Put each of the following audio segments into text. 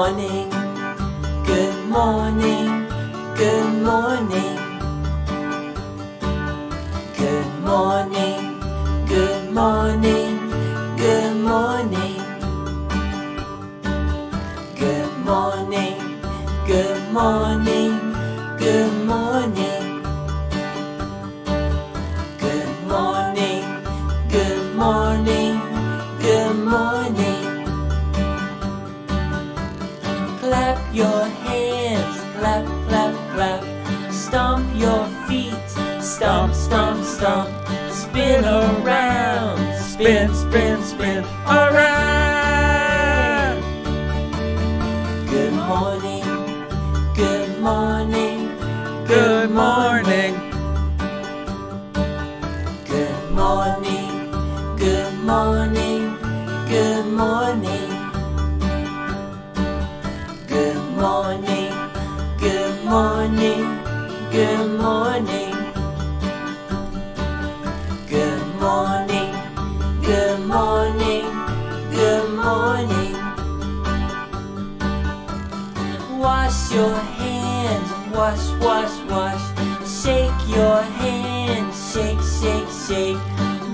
morning, good morning, good morning. Good morning, good morning, good morning. Good morning, good morning, good morning. Good morning, good morning, good morning. Clap your hands, clap, clap, clap. Stomp your feet, stomp, stomp, stomp. Spin around, spin, spin, spin around. Good morning, good morning, good morning. Good morning, good morning, good morning. Good morning, good morning, good morning. Good morning, good morning, good morning. Wash your hands, wash, wash, wash. Shake your hands, shake, shake, shake.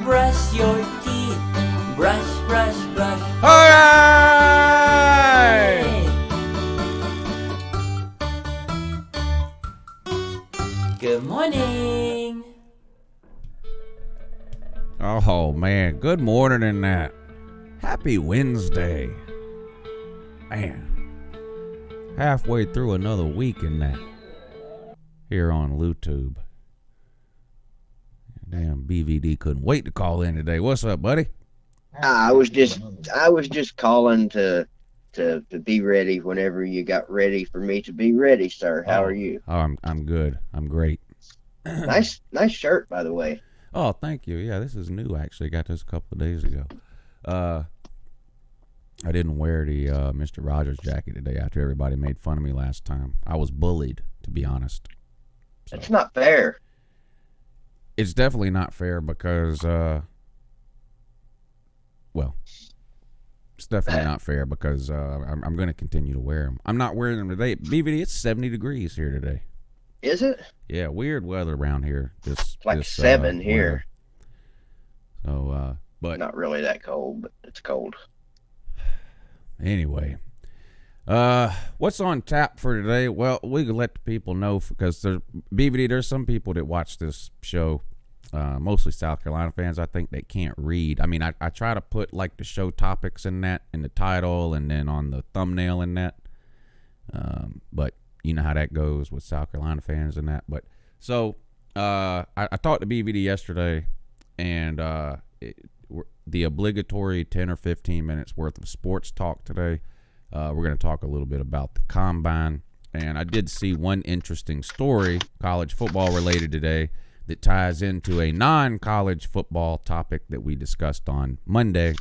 Brush your teeth, brush, brush, brush. All right! Good morning. Oh, man. Good morning in that. Happy Wednesday. Man. Halfway through another week in that. Here on YouTube. Damn, BVD couldn't wait to call in today. What's up, buddy? I was just calling to be ready whenever you got ready for me to be ready, sir. How are you? Oh, I'm good. I'm great. Nice shirt, by the way. Oh, thank you. Yeah, this is new, actually. Got this a couple of days ago. I didn't wear the Mr. Rogers jacket today after everybody made fun of me last time. I was bullied, to be honest. So, it's not fair. It's definitely not fair because, it's definitely not fair because I'm going to continue to wear them. I'm not wearing them today. BVD, it's 70 degrees here today. Is it? Yeah, weird weather around here. It's like 7 here. So, but not really that cold, but it's cold. Anyway, what's on tap for today? Well, we can let the people know because there's some people that watch this show, mostly South Carolina fans. I think they can't read. I mean, I try to put like the show topics in the title and then on the thumbnail in that. But you know how that goes with South Carolina fans and that. But so I talked to BVD yesterday, and the obligatory 10 or 15 minutes worth of sports talk today. We're going to talk a little bit about the combine. And I did see one interesting story, college football related today, that ties into a non-college football topic that we discussed on Monday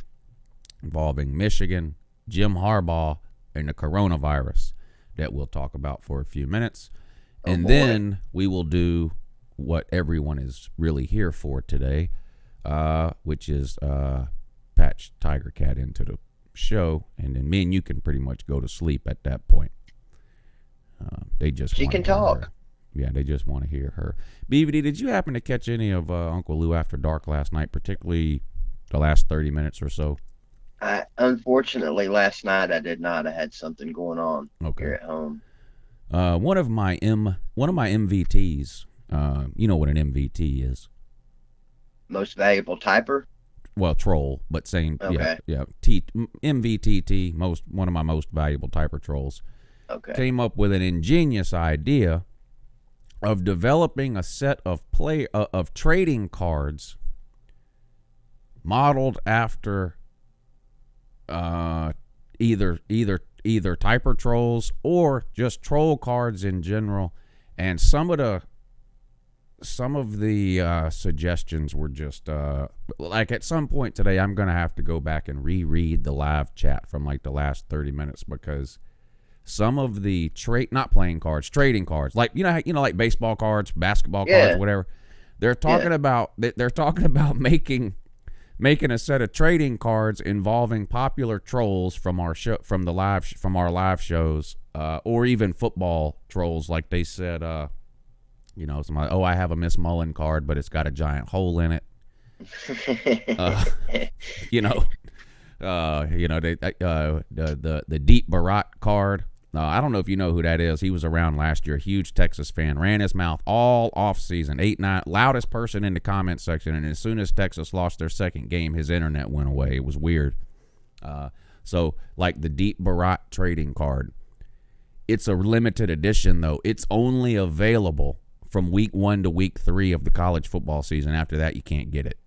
involving Michigan, Jim Harbaugh, and the coronavirus that we'll talk about for a few minutes. Then we will do what everyone is really here for today, which is patch Tiger Cat into the show, and then me and you can pretty much go to sleep at that point. She can talk. Her. Yeah, they just want to hear her. BVD, did you happen to catch any of Uncle Lou After Dark last night, particularly the last 30 minutes or so? Unfortunately, last night I did not. I had something going on here at home. One of my MVTs. You know what an MVT is? Most valuable typer. Well, troll, but same. Okay. Yeah. MVTT. One of my most valuable typer trolls. Okay. Came up with an ingenious idea of developing a set of trading cards modeled after either typer trolls or just troll cards in general. And some of the suggestions were just like at some point today I'm gonna have to go back and reread the live chat from like the last 30 minutes because some of the not playing cards, trading cards, like like baseball cards, basketball cards, whatever. They're talking about making making a set of trading cards involving popular trolls from our show, from our live shows, or even football trolls, like they said. Somebody, I have a Miss Mullen card, but it's got a giant hole in it. The Deep Barat card. I don't know if you know who that is. He was around last year. Huge Texas fan. Ran his mouth all off season. 8-9, loudest person in the comment section. And as soon as Texas lost their second game, his internet went away. It was weird. So like the Deep Barat trading card. It's a limited edition though. It's only available from week 1 to week 3 of the college football season. After that, you can't get it.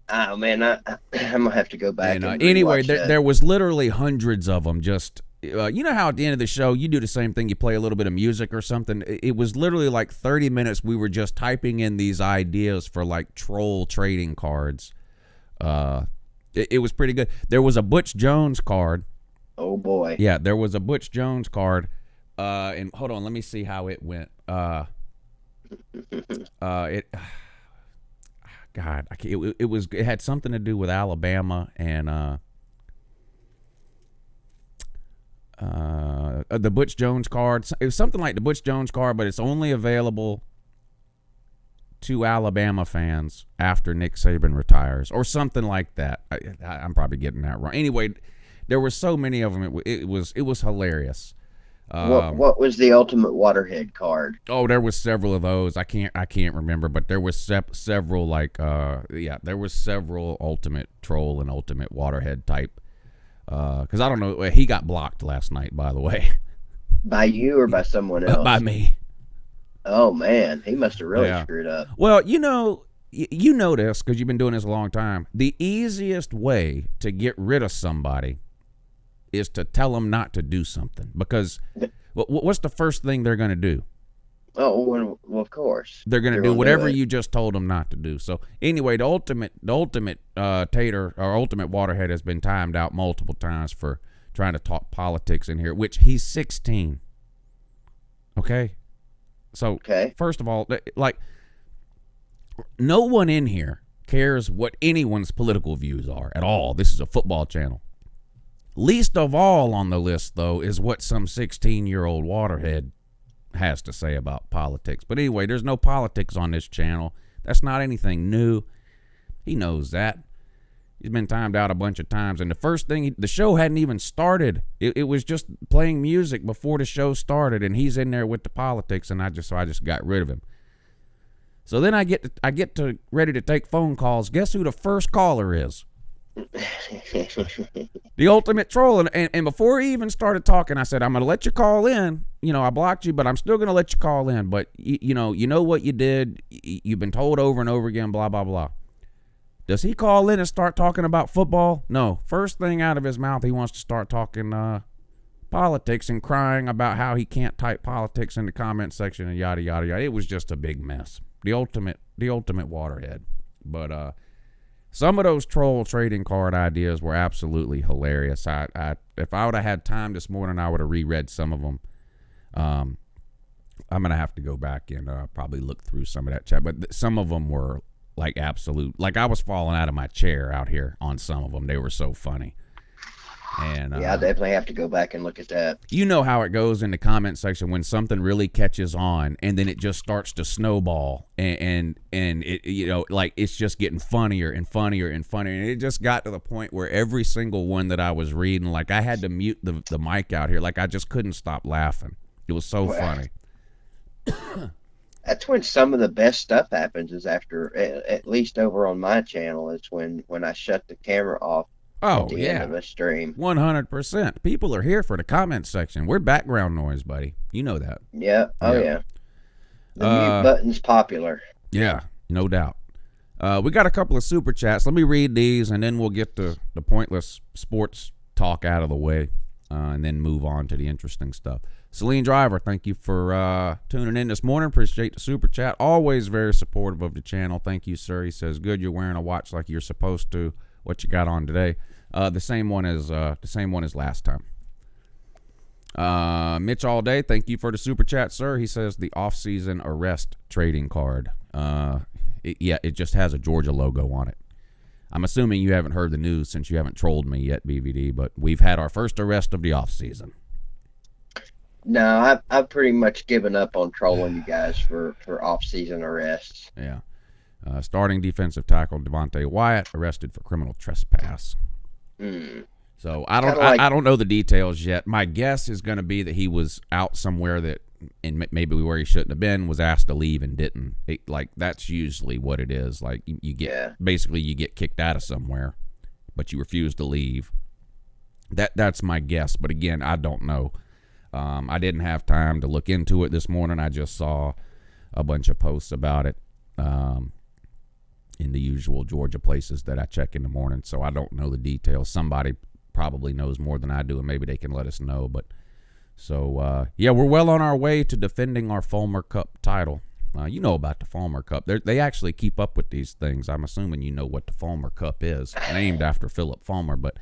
Oh man, I'm gonna have to go back. And anyway, there was literally hundreds of them. Just you know how at the end of the show you do the same thing. You play a little bit of music or something. It was literally like 30 minutes. We were just typing in these ideas for like troll trading cards. It was pretty good. There was a Butch Jones card. Oh boy. Yeah, there was a Butch Jones card. And hold on, let me see how it went. God, it had something to do with Alabama and the Butch Jones card. It was something like the Butch Jones card, but it's only available to Alabama fans after Nick Saban retires, or something like that. I'm probably getting that wrong. Anyway, there were so many of them. It was hilarious. What was the ultimate waterhead card? Oh, there was several of those. I can't remember, but there was several there was several ultimate troll and ultimate waterhead type. Because I don't know, he got blocked last night, by the way. By you or by someone else? By me. Oh man, he must have really screwed up. Well, you know this because you've been doing this a long time. The easiest way to get rid of somebody is to tell them not to do something, because what's the first thing they're going to do? Oh, well, of course. They're going to do whatever you just told them not to do. So anyway, the ultimate tater or ultimate waterhead has been timed out multiple times for trying to talk politics in here, which he's 16. Okay? So First of all, like, no one in here cares what anyone's political views are at all. This is a football channel. Least of all on the list, though, is what some 16-year-old waterhead has to say about politics. But anyway, there's no politics on this channel. That's not anything new. He knows that. He's been timed out a bunch of times. And the first thing, the show hadn't even started. It was just playing music before the show started, and he's in there with the politics, and I just got rid of him. So then I get to ready to take phone calls. Guess who the first caller is? The ultimate troll. And before he even started talking, I said, I'm going to let you call in. I blocked you, but I'm still going to let you call in. But, you know what you did. You've been told over and over again, blah, blah, blah. Does he call in and start talking about football? No. First thing out of his mouth, he wants to start talking politics and crying about how he can't type politics in the comment section and yada, yada, yada. It was just a big mess. The ultimate waterhead. But, some of those troll trading card ideas were absolutely hilarious. If I would have had time this morning, I would have reread some of them. I'm going to have to go back and probably look through some of that chat. But some of them were like absolute. Like I was falling out of my chair out here on some of them. They were so funny. And I definitely have to go back and look at that. You know how it goes in the comment section when something really catches on, and then it just starts to snowball, and it like it's just getting funnier and funnier and funnier, and it just got to the point where every single one that I was reading, like I had to mute the mic out here, like I just couldn't stop laughing. It was so funny. That's when some of the best stuff happens. Is after, at least over on my channel, it's when I shut the camera off. Oh, at the end of a stream. 100%. People are here for the comment section. We're background noise, buddy. You know that. Yeah. Oh, yeah. The mute button's popular. Yeah, no doubt. We got a couple of super chats. Let me read these, and then we'll get the pointless sports talk out of the way, and then move on to the interesting stuff. Celine Driver, thank you for tuning in this morning. Appreciate the super chat. Always very supportive of the channel. Thank you, sir. He says, good, you're wearing a watch like you're supposed to. What you got on today? The same one as last time. Mitch all day, thank you for the super chat, sir. He says the off-season arrest trading card. It just has a Georgia logo on it. I'm assuming you haven't heard the news since you haven't trolled me yet, BVD, but we've had our first arrest of the offseason. No, I've pretty much given up on trolling you guys for off-season arrests. Yeah. Starting defensive tackle Devontae Wyatt arrested for criminal trespass. So I don't know the details yet. My guess is going to be that he was out somewhere that, and maybe where he shouldn't have been, was asked to leave and didn't. That's usually what it is. Like you get basically you get kicked out of somewhere, but you refuse to leave. That's my guess. But again, I don't know. I didn't have time to look into it this morning. I just saw a bunch of posts about it in the usual Georgia places that I check in the morning, so I don't know the details. Somebody probably knows more than I do, and maybe they can let us know. But so, we're well on our way to defending our Fulmer Cup title. You know about the Fulmer Cup. They actually keep up with these things. I'm assuming you know what the Fulmer Cup is, named after Philip Fulmer, but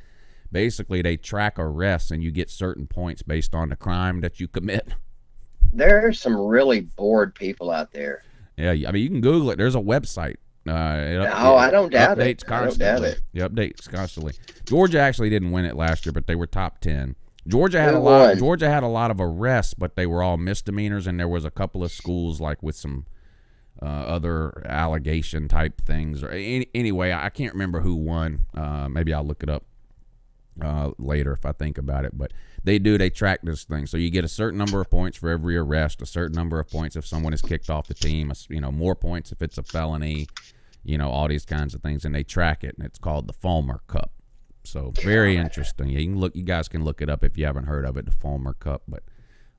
basically, they track arrests, and you get certain points based on the crime that you commit. There are some really bored people out there. Yeah, I mean, you can Google it. There's a website. I don't doubt it. Updates constantly. It updates constantly. Georgia actually didn't win it last year, but they were top 10. Georgia had a lot of arrests, but they were all misdemeanors, and there was a couple of schools like with some other allegation type things. Anyway, I can't remember who won. Maybe I'll look it up later if I think about it, but they track this thing, so you get a certain number of points for every arrest, a certain number of points if someone is kicked off the team, more points if it's a felony, all these kinds of things, and they track it, and it's called the Fulmer Cup. So very interesting. You guys can look it up if you haven't heard of it, the Fulmer Cup. But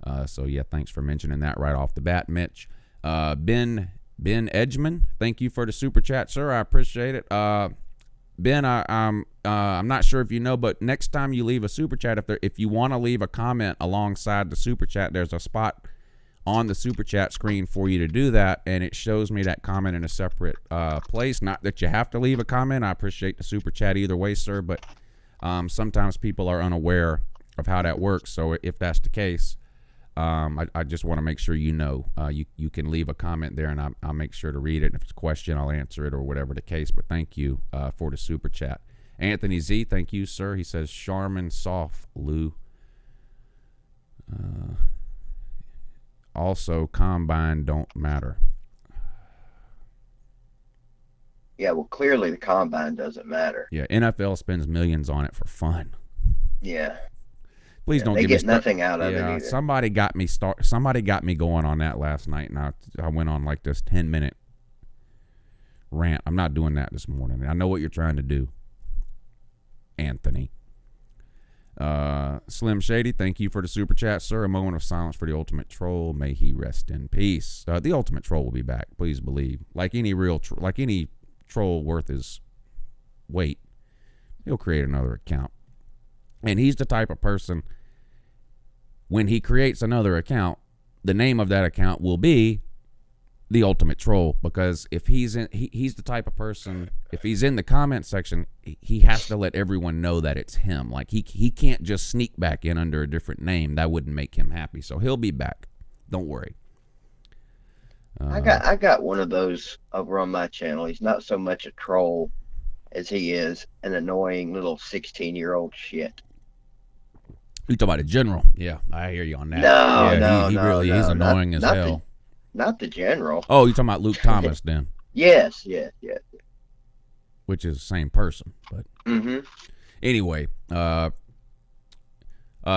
thanks for mentioning that right off the bat, Mitch. Ben Edgman, thank you for the super chat, sir. I appreciate it. Ben, I'm not sure if you know, but next time you leave a super chat, if you want to leave a comment alongside the super chat, there's a spot on the super chat screen for you to do that, and it shows me that comment in a separate place. Not that you have to leave a comment. I appreciate the super chat either way, sir, but sometimes people are unaware of how that works. So if that's the case, I just want to make sure you know. You can leave a comment there, and I'll make sure to read it. And if it's a question, I'll answer it or whatever the case. But thank you for the super chat. Anthony Z, thank you, sir. He says, Charmin soft, Lou. Also, combine don't matter. Yeah, well, clearly the combine doesn't matter. Yeah, NFL spends millions on it for fun. Yeah. Please don't they get get me nothing out of it either. Somebody got me going on that last night, and I went on like this 10-minute rant. I'm not doing that this morning. I know what you're trying to do, Anthony. Slim Shady, thank you for the super chat, sir. A moment of silence for the ultimate troll. May he rest in peace. The ultimate troll will be back, please believe. Like any troll worth his weight, he'll create another account. And he's the type of person, when he creates another account, the name of that account will be the ultimate troll, because if he's the type of person, if he's in the comment section, he has to let everyone know that it's him. Like he can't just sneak back in under a different name. That wouldn't make him happy. So he'll be back. Don't worry. I got one of those over on my channel. He's not so much a troll as he is an annoying little 16-year-old shit. You talking about a general? Yeah, I hear you on that. He's annoying as hell. Not the general. Oh, you talking about Luke Thomas then? Yes. Which is the same person, but anyway,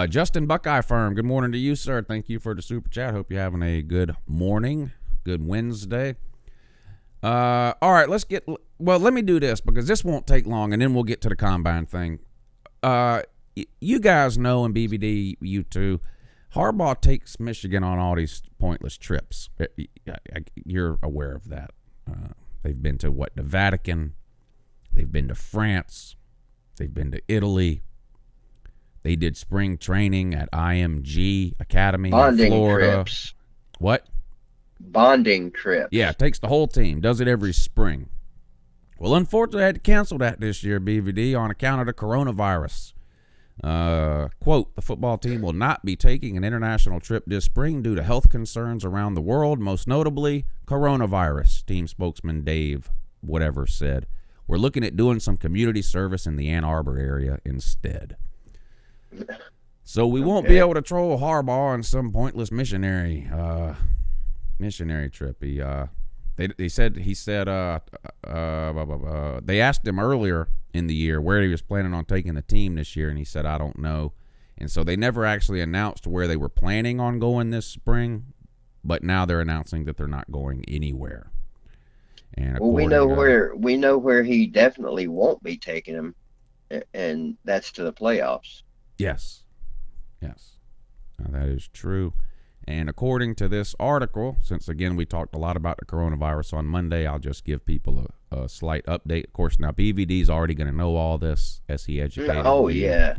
Justin Buckeye Firm. Good morning to you, sir. Thank you for the super chat. Hope you're having a good morning, good Wednesday. All right, let me do this because this won't take long, and then we'll get to the combine thing. You guys know, and BBD, you too, Harbaugh takes Michigan on all these pointless trips. You're aware of that. They've been to the Vatican. They've been to France. They've been to Italy. They did spring training at IMG Academy in Florida. Trips. What? Bonding trips. Yeah, takes the whole team. Does it every spring. Well, unfortunately, I had to cancel that this year, BVD, on account of the coronavirus. Quote, the football team will not be taking an international trip this spring due to health concerns around the world, most notably coronavirus, team spokesman Dave whatever said. we're looking at doing some community service in the Ann Arbor area instead. So we won't be able to troll Harbaugh on some pointless missionary trip. He said they asked him earlier in the year where he was planning on taking the team this year, and he said, I don't know. And so they never actually announced where they were planning on going this spring, but now they're announcing that they're not going anywhere. And well, we know where he definitely won't be taking him, and that's to the playoffs. Yes. Now, that is true. And according to this article, since, again, we talked a lot about the coronavirus on Monday, I'll just give people a slight update. Of course, now BVD is already going to know all this as he educated on it. Yeah.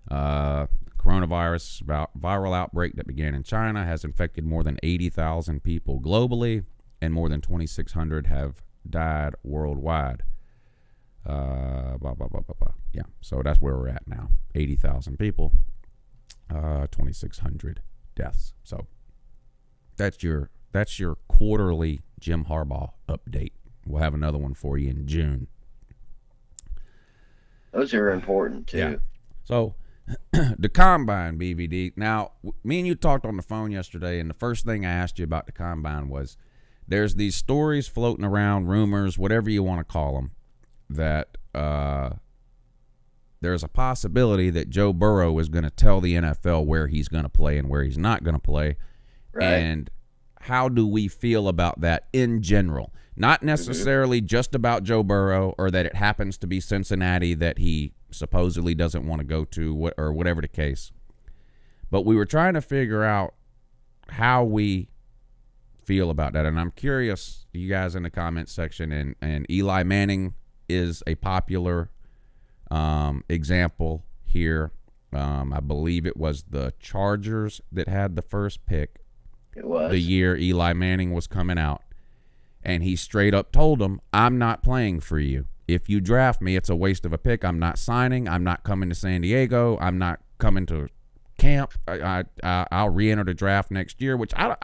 But, coronavirus viral outbreak that began in China has infected more than 80,000 people globally, and more than 2,600 have died worldwide. Yeah, so that's where we're at now. 80,000 people, 2,600 deaths. So that's your quarterly Jim Harbaugh update. We'll have another one for you in June. Those are important too. Yeah. So the combine, BVD. Now, me and you talked on the phone yesterday, and the first thing I asked you about the combine was there's these stories floating around, rumors, whatever you want to call them, that there's a possibility that Joe Burrow is going to tell the NFL where he's going to play and where he's not going to play. Right. And how do we feel about that in general? Not necessarily just about Joe Burrow, or that it happens to be Cincinnati that he supposedly doesn't want to go to, or whatever the case. But we were trying to figure out how we feel about that. And I'm curious, you guys in the comments section, and Eli Manning is a popular example here. I believe it was the Chargers that had the first pick. It was the year Eli Manning was coming out, and he straight up told them, I'm not playing for you. If you draft me, it's a waste of a pick. I'm not signing. I'm not coming to San Diego. I'm not coming to camp. I'll re-enter the draft next year, which I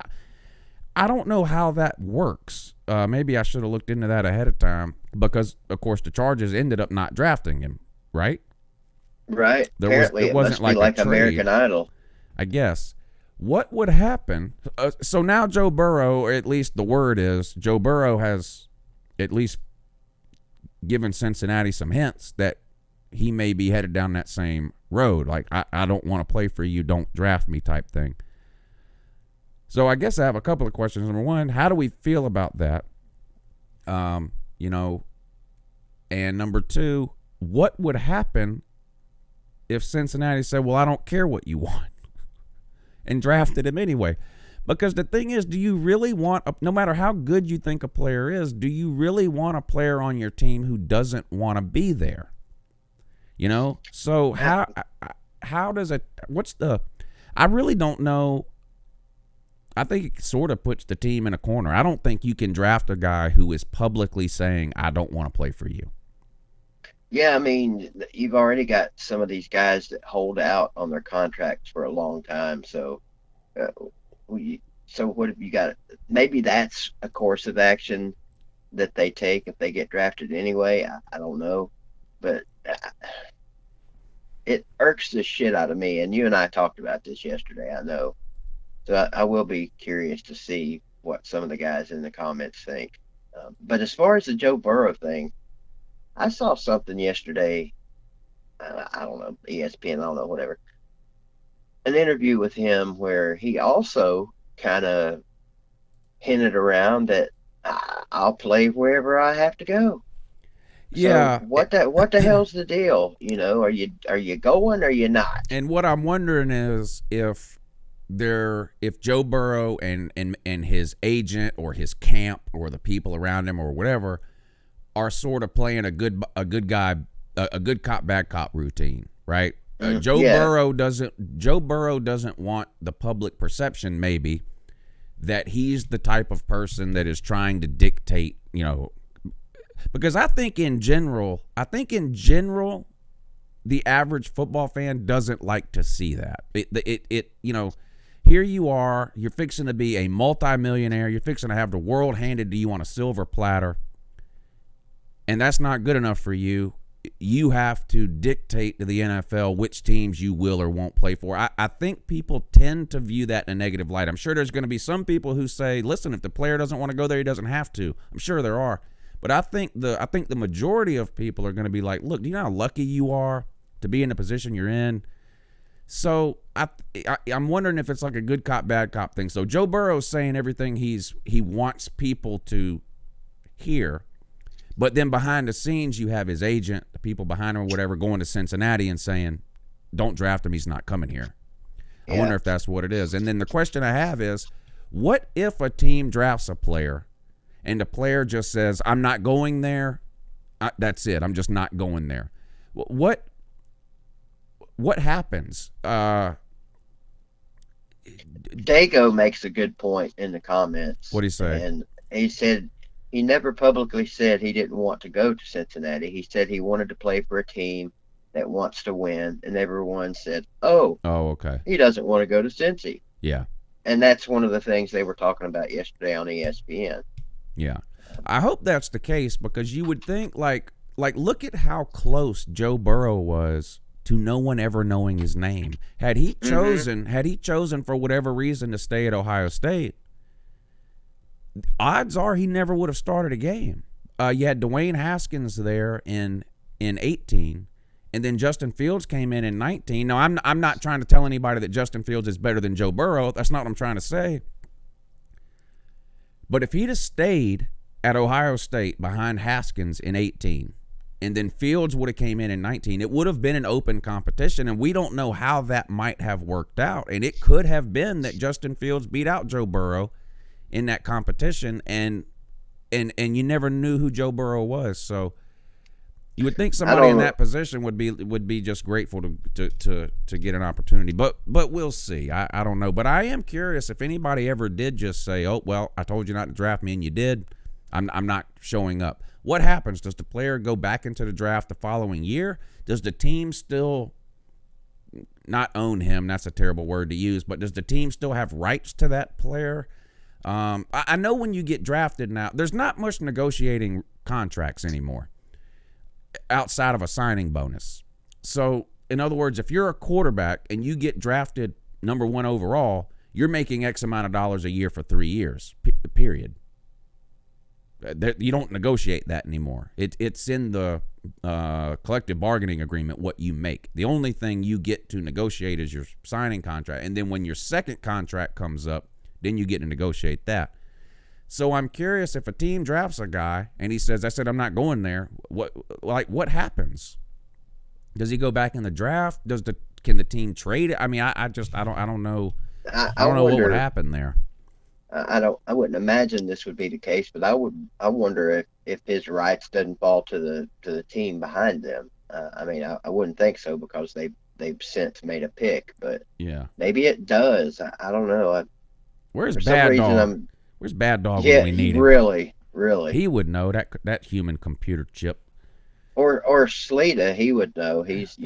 don't know how that works. Maybe I should have looked into that ahead of time, because, of course, the Chargers ended up not drafting him, right? Right. Apparently, it wasn't like American Idol, I guess. What would happen? So now Joe Burrow, or at least the word is, Joe Burrow has at least given Cincinnati some hints that he may be headed down that same road. Like, I don't want to play for you, don't draft me type thing. So I guess I have a couple of questions. Number one, how do we feel about that? And number two, what would happen if Cincinnati said, well, I don't care what you want, and drafted him anyway? Because the thing is, do you really want, no matter how good you think a player is, do you really want a player on your team who doesn't want to be there? So how does it, I really don't know. I think it sort of puts the team in a corner. I don't think you can draft a guy who is publicly saying, I don't want to play for you. Yeah, I mean, you've already got some of these guys that hold out on their contracts for a long time. So what have you got? Maybe that's a course of action that they take if they get drafted anyway. I don't know. But it irks the shit out of me. And you and I talked about this yesterday, I know. So I will be curious to see what some of the guys in the comments think. But as far as the Joe Burrow thing, I saw something yesterday. I don't know, ESPN, I don't know, whatever. An interview with him where he also kind of hinted around that I'll play wherever I have to go. Yeah. So what the hell's the deal? Are you going or are you not? And what I'm wondering is if Joe Burrow and his agent or his camp or the people around him or whatever are sort of playing a good cop bad cop routine, right? Joe Burrow doesn't want the public perception, maybe, that he's the type of person that is trying to dictate, because I think in general, the average football fan doesn't like to see that. Here you are, you're fixing to be a multimillionaire, you're fixing to have the world handed to you on a silver platter, and that's not good enough for you, you have to dictate to the NFL which teams you will or won't play for. I think people tend to view that in a negative light. I'm sure there's going to be some people who say, listen, if the player doesn't want to go there, he doesn't have to. I'm sure there are. But I think the majority of people are going to be like, look, do you know how lucky you are to be in the position you're in? So I'm wondering if it's like a good cop, bad cop thing. So Joe Burrow's saying everything he wants people to hear. But then behind the scenes, you have his agent, the people behind him or whatever, going to Cincinnati and saying, don't draft him, he's not coming here. Yeah. I wonder if that's what it is. And then the question I have is, what if a team drafts a player and the player just says, I'm not going there, that's it, I'm just not going there? What happens? Dago makes a good point in the comments. What did he say? And he said he never publicly said he didn't want to go to Cincinnati. He said he wanted to play for a team that wants to win, and everyone said, oh, okay. He doesn't want to go to Cincy. Yeah. And that's one of the things they were talking about yesterday on ESPN. Yeah. I hope that's the case, because you would think, like look at how close Joe Burrow was to no one ever knowing his name. Had he chosen for whatever reason to stay at Ohio State, odds are he never would have started a game. You had Dwayne Haskins there in 18, and then Justin Fields came in 19. Now, I'm not trying to tell anybody that Justin Fields is better than Joe Burrow. That's not what I'm trying to say. But if he'd have stayed at Ohio State behind Haskins in 18, and then Fields would have came in 19, it would have been an open competition, and we don't know how that might have worked out. And it could have been that Justin Fields beat out Joe Burrow in that competition, and you never knew who Joe Burrow was. So you would think somebody in that position would be just grateful to get an opportunity. But we'll see. I don't know. But I am curious if anybody ever did just say, oh, well, I told you not to draft me and you did. I'm not showing up. What happens? Does the player go back into the draft the following year? Does the team still not own him? That's a terrible word to use. But does the team still have rights to that player? I know when you get drafted now, there's not much negotiating contracts anymore outside of a signing bonus. So, in other words, if you're a quarterback and you get drafted number 1 overall, you're making X amount of dollars a year for 3 years, period. You don't negotiate that anymore. It's in the collective bargaining agreement what you make. The only thing you get to negotiate is your signing contract. And then when your second contract comes up, then you get to negotiate that. So I'm curious, if a team drafts a guy and he says, I said I'm not going there, what happens? Does he go back in the draft? Can the team trade it? I mean, I don't know. I don't know what would happen there. I wouldn't imagine this would be the case, but I wonder if his rights doesn't fall to the team behind them. I mean, I wouldn't think so, because they've since made a pick, but yeah, maybe it does. I don't know. Where's Bad Dog? Where's Bad Dog when we need him? Really. He would know that human computer chip. Or Sleeta, he would know. He's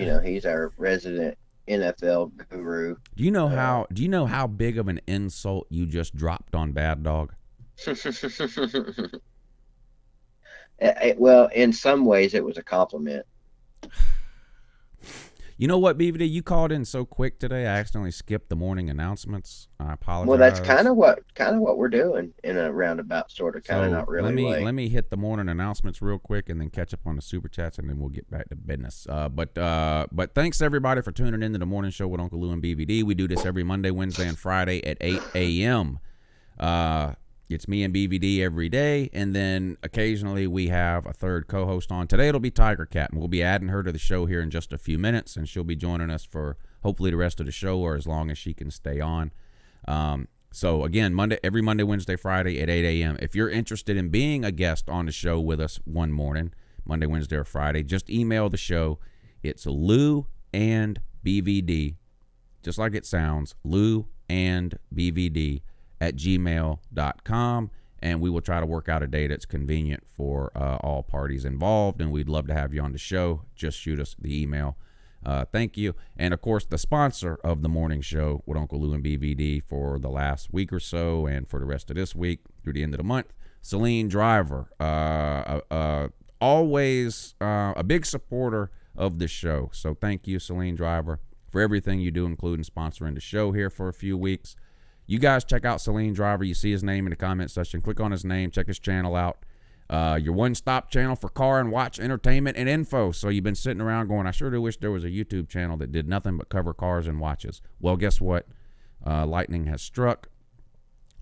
our resident NFL guru. Do you know how big of an insult you just dropped on Bad Dog? Well, in some ways it was a compliment. You know what, BVD? You called in so quick today, I accidentally skipped the morning announcements. I apologize. Well, that's kind of what we're doing in a roundabout sort of, kind of not really. Let me hit the morning announcements real quick, and then catch up on the super chats, and then we'll get back to business. But thanks everybody for tuning into the morning show with Uncle Lou and BVD. We do this every Monday, Wednesday, and Friday at 8 a.m. It's me and BVD every day, and then occasionally we have a third co-host on. Today it'll be Tiger Cat, and we'll be adding her to the show here in just a few minutes, and she'll be joining us for hopefully the rest of the show, or as long as she can stay on. So again, every Monday, Wednesday, Friday at 8 a.m. If you're interested in being a guest on the show with us one morning, Monday, Wednesday, or Friday, just email the show. It's Lou and BVD, just like it sounds, Lou and BVD at gmail.com, and we will try to work out a day that's convenient for all parties involved, and we'd love to have you on the show. Just shoot us the email. Thank you. And, of course, the sponsor of the morning show with Uncle Lou and BVD for the last week or so, and for the rest of this week through the end of the month, Celine Driver, always a big supporter of the show. So thank you, Celine Driver, for everything you do, including sponsoring the show here for a few weeks. You guys check out Celine Driver. You see his name in the comment section. Click on his name. Check his channel out. Your one-stop channel for car and watch entertainment and info. So you've been sitting around going, I sure do wish there was a YouTube channel that did nothing but cover cars and watches. Well, guess what? Lightning has struck.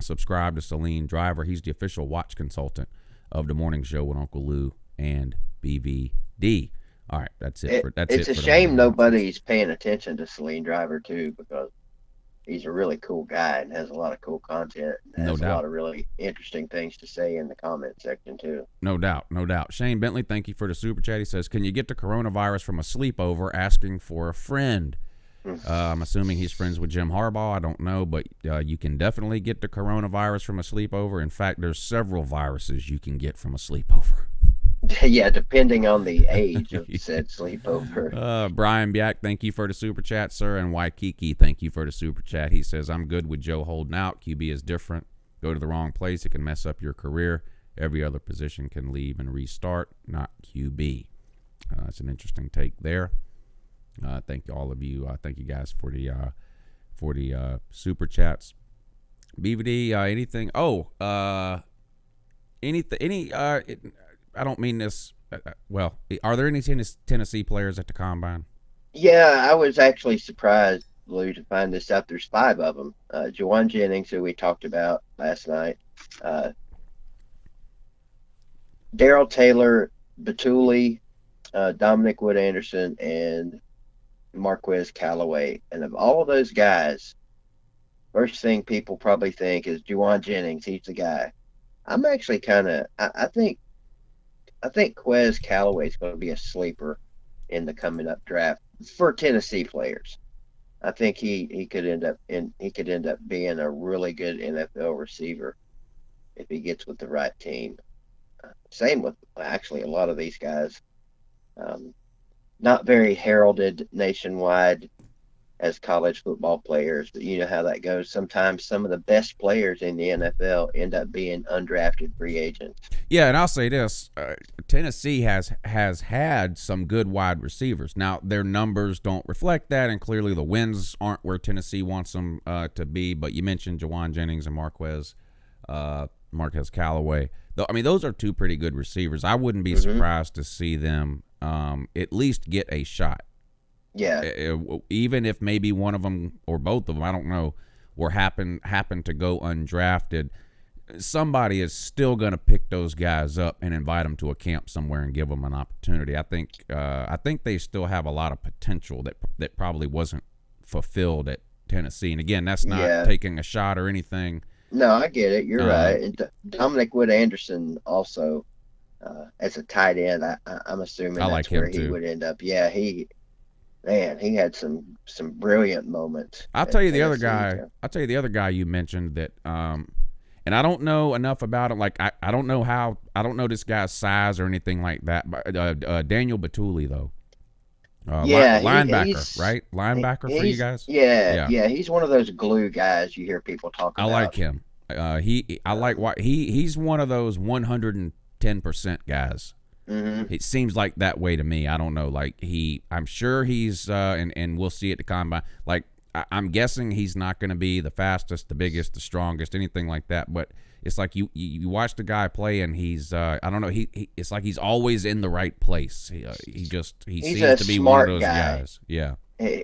Subscribe to Celine Driver. He's the official watch consultant of the morning show with Uncle Lou and BVD. All right, that's it. It's a shame nobody's paying attention to Celine Driver too, because he's a really cool guy and has a lot of cool content. And has a lot of really interesting things to say in the comment section too. No doubt, no doubt. Shane Bentley, thank you for the super chat. He says, "Can you get the coronavirus from a sleepover asking for a friend?" I'm assuming he's friends with Jim Harbaugh. I don't know, but you can definitely get the coronavirus from a sleepover. In fact, there's several viruses you can get from a sleepover. Yeah, depending on the age of said sleepover. Brian Biak, thank you for the super chat, sir. And Waikiki, thank you for the super chat. He says, I'm good with Joe holding out. QB is different. Go to the wrong place, it can mess up your career. Every other position can leave and restart, not QB. It's an interesting take there. Thank you, all of you. Thank you guys for the super chats. BVD, anything? I don't mean this. Well, are there any Tennessee players at the combine? Yeah, I was actually surprised, Lou, to find this out. There's 5 of them. Juwan Jennings, who we talked about last night. Daryl Taylor, Batuli, Dominic Wood Anderson, and Marquez Callaway. And of all of those guys, first thing people probably think is Juwan Jennings. He's the guy. I'm actually I think Quez Callaway is going to be a sleeper in the coming up draft for Tennessee players. I think he could end up being a really good NFL receiver if he gets with the right team. Same with actually a lot of these guys. Not very heralded nationwide as college football players, but you know how that goes. Sometimes some of the best players in the NFL end up being undrafted free agents. Yeah, and I'll say this. Tennessee has had some good wide receivers. Now, their numbers don't reflect that, and clearly the wins aren't where Tennessee wants them to be, but you mentioned Juwan Jennings and Marquez Callaway. I mean, those are 2 pretty good receivers. I wouldn't be surprised to see them at least get a shot. Yeah. Even if maybe one of them or both of them, I don't know, happen to go undrafted, somebody is still going to pick those guys up and invite them to a camp somewhere and give them an opportunity. I think they still have a lot of potential that probably wasn't fulfilled at Tennessee. And again, that's not taking a shot or anything. No, I get it. You're right. And Dominic Wood Anderson also, as a tight end, I'm assuming that's where he would end up. Yeah, he had some brilliant moments. I'll tell you the other guy you mentioned that, and I don't know enough about him. Like I don't know this guy's size or anything like that. But Daniel Batuli though. Linebacker, right? Linebacker for you guys. Yeah. He's one of those glue guys you hear people talk about. I like him. He's one of those 110% guys. Mm-hmm. It seems like that way to me. I don't know. Like I'm sure he's and we'll see at the combine. Like I'm guessing he's not going to be the fastest, the biggest, the strongest, anything like that. But it's like you watch the guy play and he's I don't know. It's like he's always in the right place. He seems to be one of those guys. Yeah.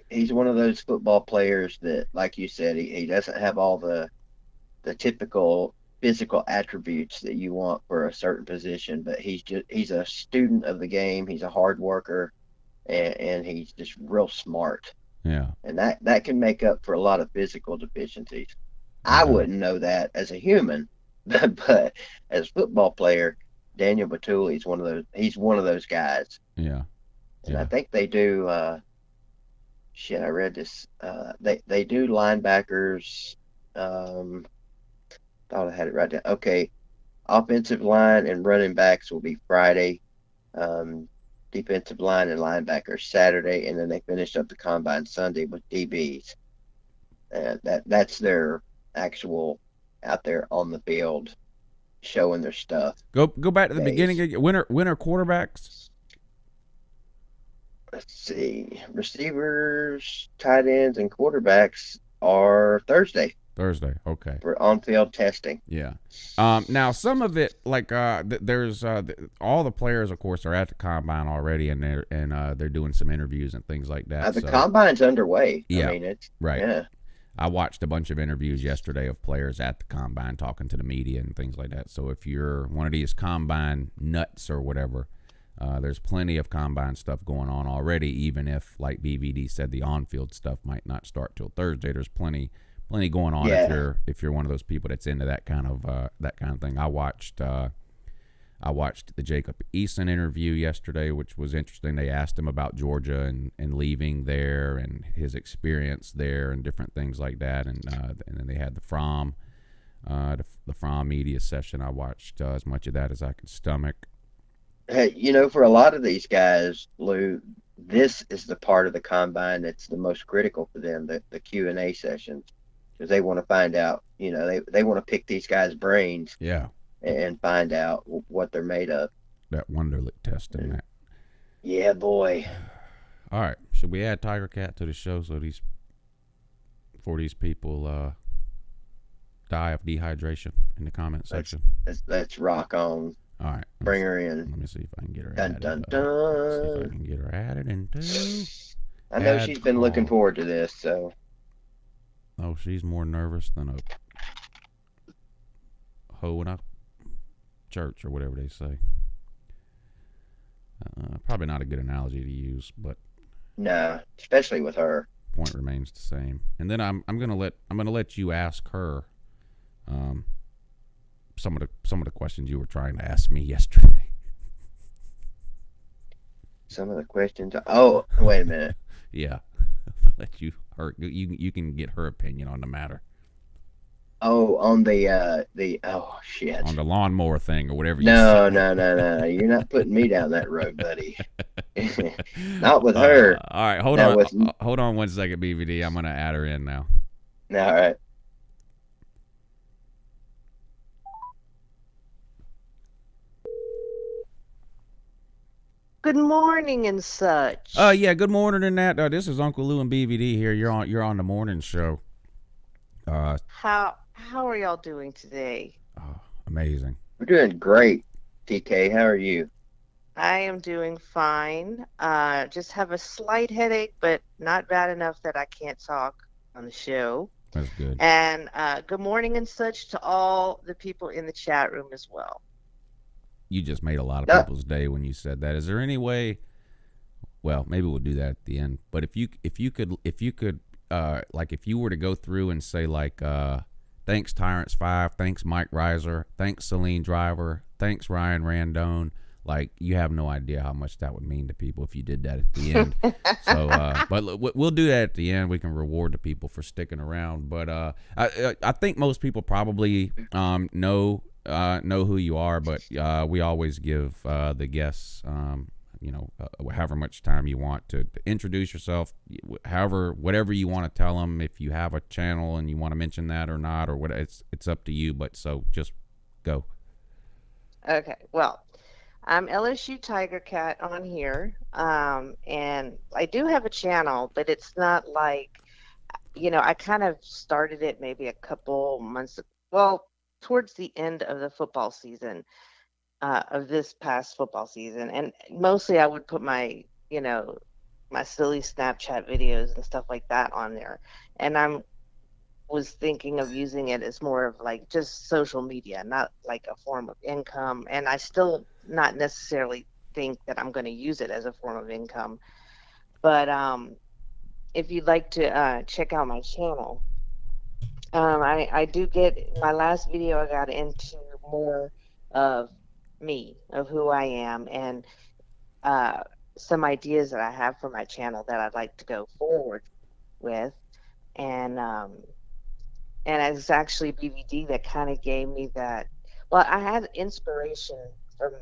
He's one of those football players that, like you said, he doesn't have all the typical physical attributes that you want for a certain position, but he's a student of the game. He's a hard worker, and he's just real smart. Yeah. And that can make up for a lot of physical deficiencies. I wouldn't know that as a human, but as a football player, Daniel Batuli is he's one of those guys. Yeah. And I think they do I read this. They do linebackers. Thought I had it right down. Okay. Offensive line and running backs will be Friday. Defensive line and linebackers Saturday, and then they finish up the combine Sunday with DBs. That's their actual out there on the field showing their stuff. Go back to the days. beginning again. Winter quarterbacks. Let's see. Receivers, tight ends, and quarterbacks are Thursday Thursday. Okay. for on-field testing. Yeah. Now some of it, like there's all the players, of course, are at the combine already, and they're doing some interviews and things like that. The combine's underway. Yeah. I mean, it's right. Yeah. I watched a bunch of interviews yesterday of players at the combine talking to the media and things like that. So if you're one of these combine nuts or whatever, there's plenty of combine stuff going on already. Even if, like BVD said, the on-field stuff might not start till Thursday, there's plenty going on. Yeah. If you're one of those people that's into that kind of thing. I watched the Jacob Eason interview yesterday, which was interesting. They asked him about Georgia and leaving there and his experience there and different things like that. And then they had the Fromm media session. I watched as much of that as I could stomach. Hey, for a lot of these guys, Lou, this is the part of the combine that's the most critical for them, the Q&A sessions, because they want to find out, they want to pick these guys' brains. Yeah. And find out what they're made of. That Wonderlic test and that. Yeah, boy. All right. Should we add Tiger Cat to the show so these people die of dehydration in the comment section? Let's rock on. All right. Bring her in. Let me see if I can get her dun, added. Dun, see if I dun. can get her added into. I know she's been looking forward to this, so. Oh, she's more nervous than a hoe in a church or whatever they say. Probably not a good analogy to use, but no, especially with her. Point remains the same. And then I'm gonna let you ask her some of the questions you were trying to ask me yesterday. Some of the questions. Oh, wait a minute. Yeah, let you can get her opinion on the matter. Oh, on the oh shit. On the lawnmower thing or whatever. No. You're not putting me down that road, buddy. Not with her. All right, hold on 1 second, BVD. I'm gonna add her in now. All right. Good morning and such. Yeah, good morning and that. This is Uncle Lou and BVD here. You're on the morning show. How are y'all doing today? Oh, amazing. We're doing great, TK. How are you? I am doing fine. Just have a slight headache, but not bad enough that I can't talk on the show. That's good. And good morning and such to all the people in the chat room as well. You just made a lot of people's day when you said that. Is there any way? Well, maybe we'll do that at the end. But if you could, like if you were to go through and say like, thanks Tyrants 5, thanks Mike Reiser, thanks Celine Driver, thanks Ryan Randone. Like you have no idea how much that would mean to people if you did that at the end. So, but we'll do that at the end. We can reward the people for sticking around. But I think most people probably know who you are. But we always give the guests, however much time you want to introduce yourself, whatever you want to tell them. If you have a channel and you want to mention that or not, or what, it's up to you. But so just go. Okay, well. I'm LSU Tiger Cat on here, and I do have a channel, but it's not like, I kind of started it maybe a couple months, towards the end of the football season, of this past football season, and mostly I would put my silly Snapchat videos and stuff like that on there, and was thinking of using it as more of like just social media, not like a form of income. And I still not necessarily think that I'm going to use it as a form of income. But if you'd like to check out my channel, I do get my last video. I got into more of me, of who I am, and some ideas that I have for my channel that I'd like to go forward with. And it's actually BVD that kind of gave me that. Well, I had inspiration from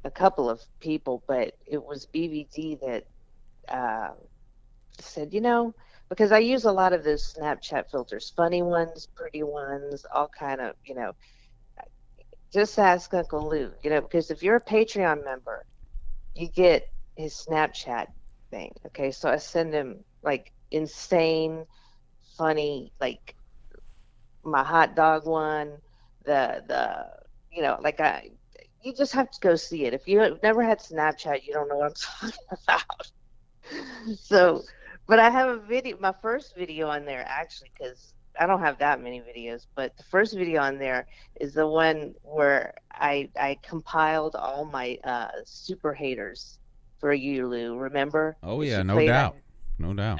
a couple of people, but it was BVD that said, because I use a lot of those Snapchat filters, funny ones, pretty ones, all kind of, just ask Uncle Lou, because if you're a Patreon member, you get his Snapchat thing. Okay, so I send him like insane, funny, like my hot dog one, the like you just have to go see it. If you have never had Snapchat, you don't know what I'm talking about. So, but I have a video, my first video on there actually, because I don't have that many videos, but the first video on there is the one where I compiled all my super haters for you, Lou. Remember? Oh 'Cause yeah, you no played doubt, no doubt.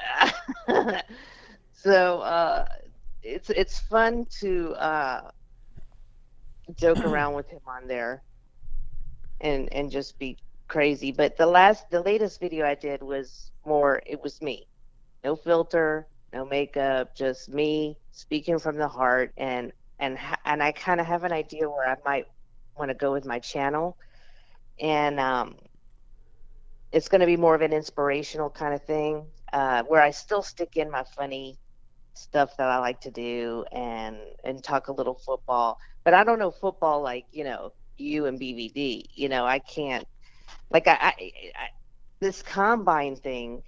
So it's fun to joke around with him on there and just be crazy. But the latest video I did was more, it was me. No filter, no makeup, just me speaking from the heart, and I kind of have an idea where I might want to go with my channel, and it's going to be more of an inspirational kind of thing, where I still stick in my funny stuff that I like to do and talk a little football, but I don't know football like you and BVD. I can't, like I this combine thing.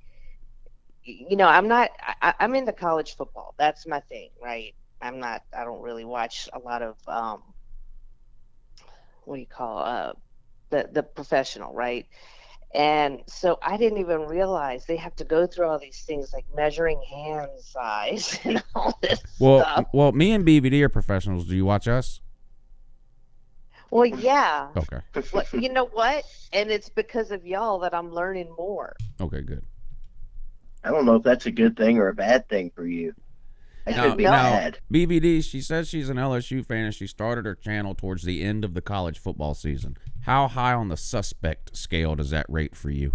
I'm not. I'm into college football. That's my thing, right? I'm not. I don't really watch a lot of what do you call the professional, right? And so I didn't even realize they have to go through all these things like measuring hand size and all this stuff. Well, me and BVD are professionals. Do you watch us? Well, yeah. Okay. Well, you know what? And it's because of y'all that I'm learning more. Okay, good. I don't know if that's a good thing or a bad thing for you. It could be bad. BVD, she says she's an LSU fan and she started her channel towards the end of the college football season. How high on the suspect scale does that rate for you?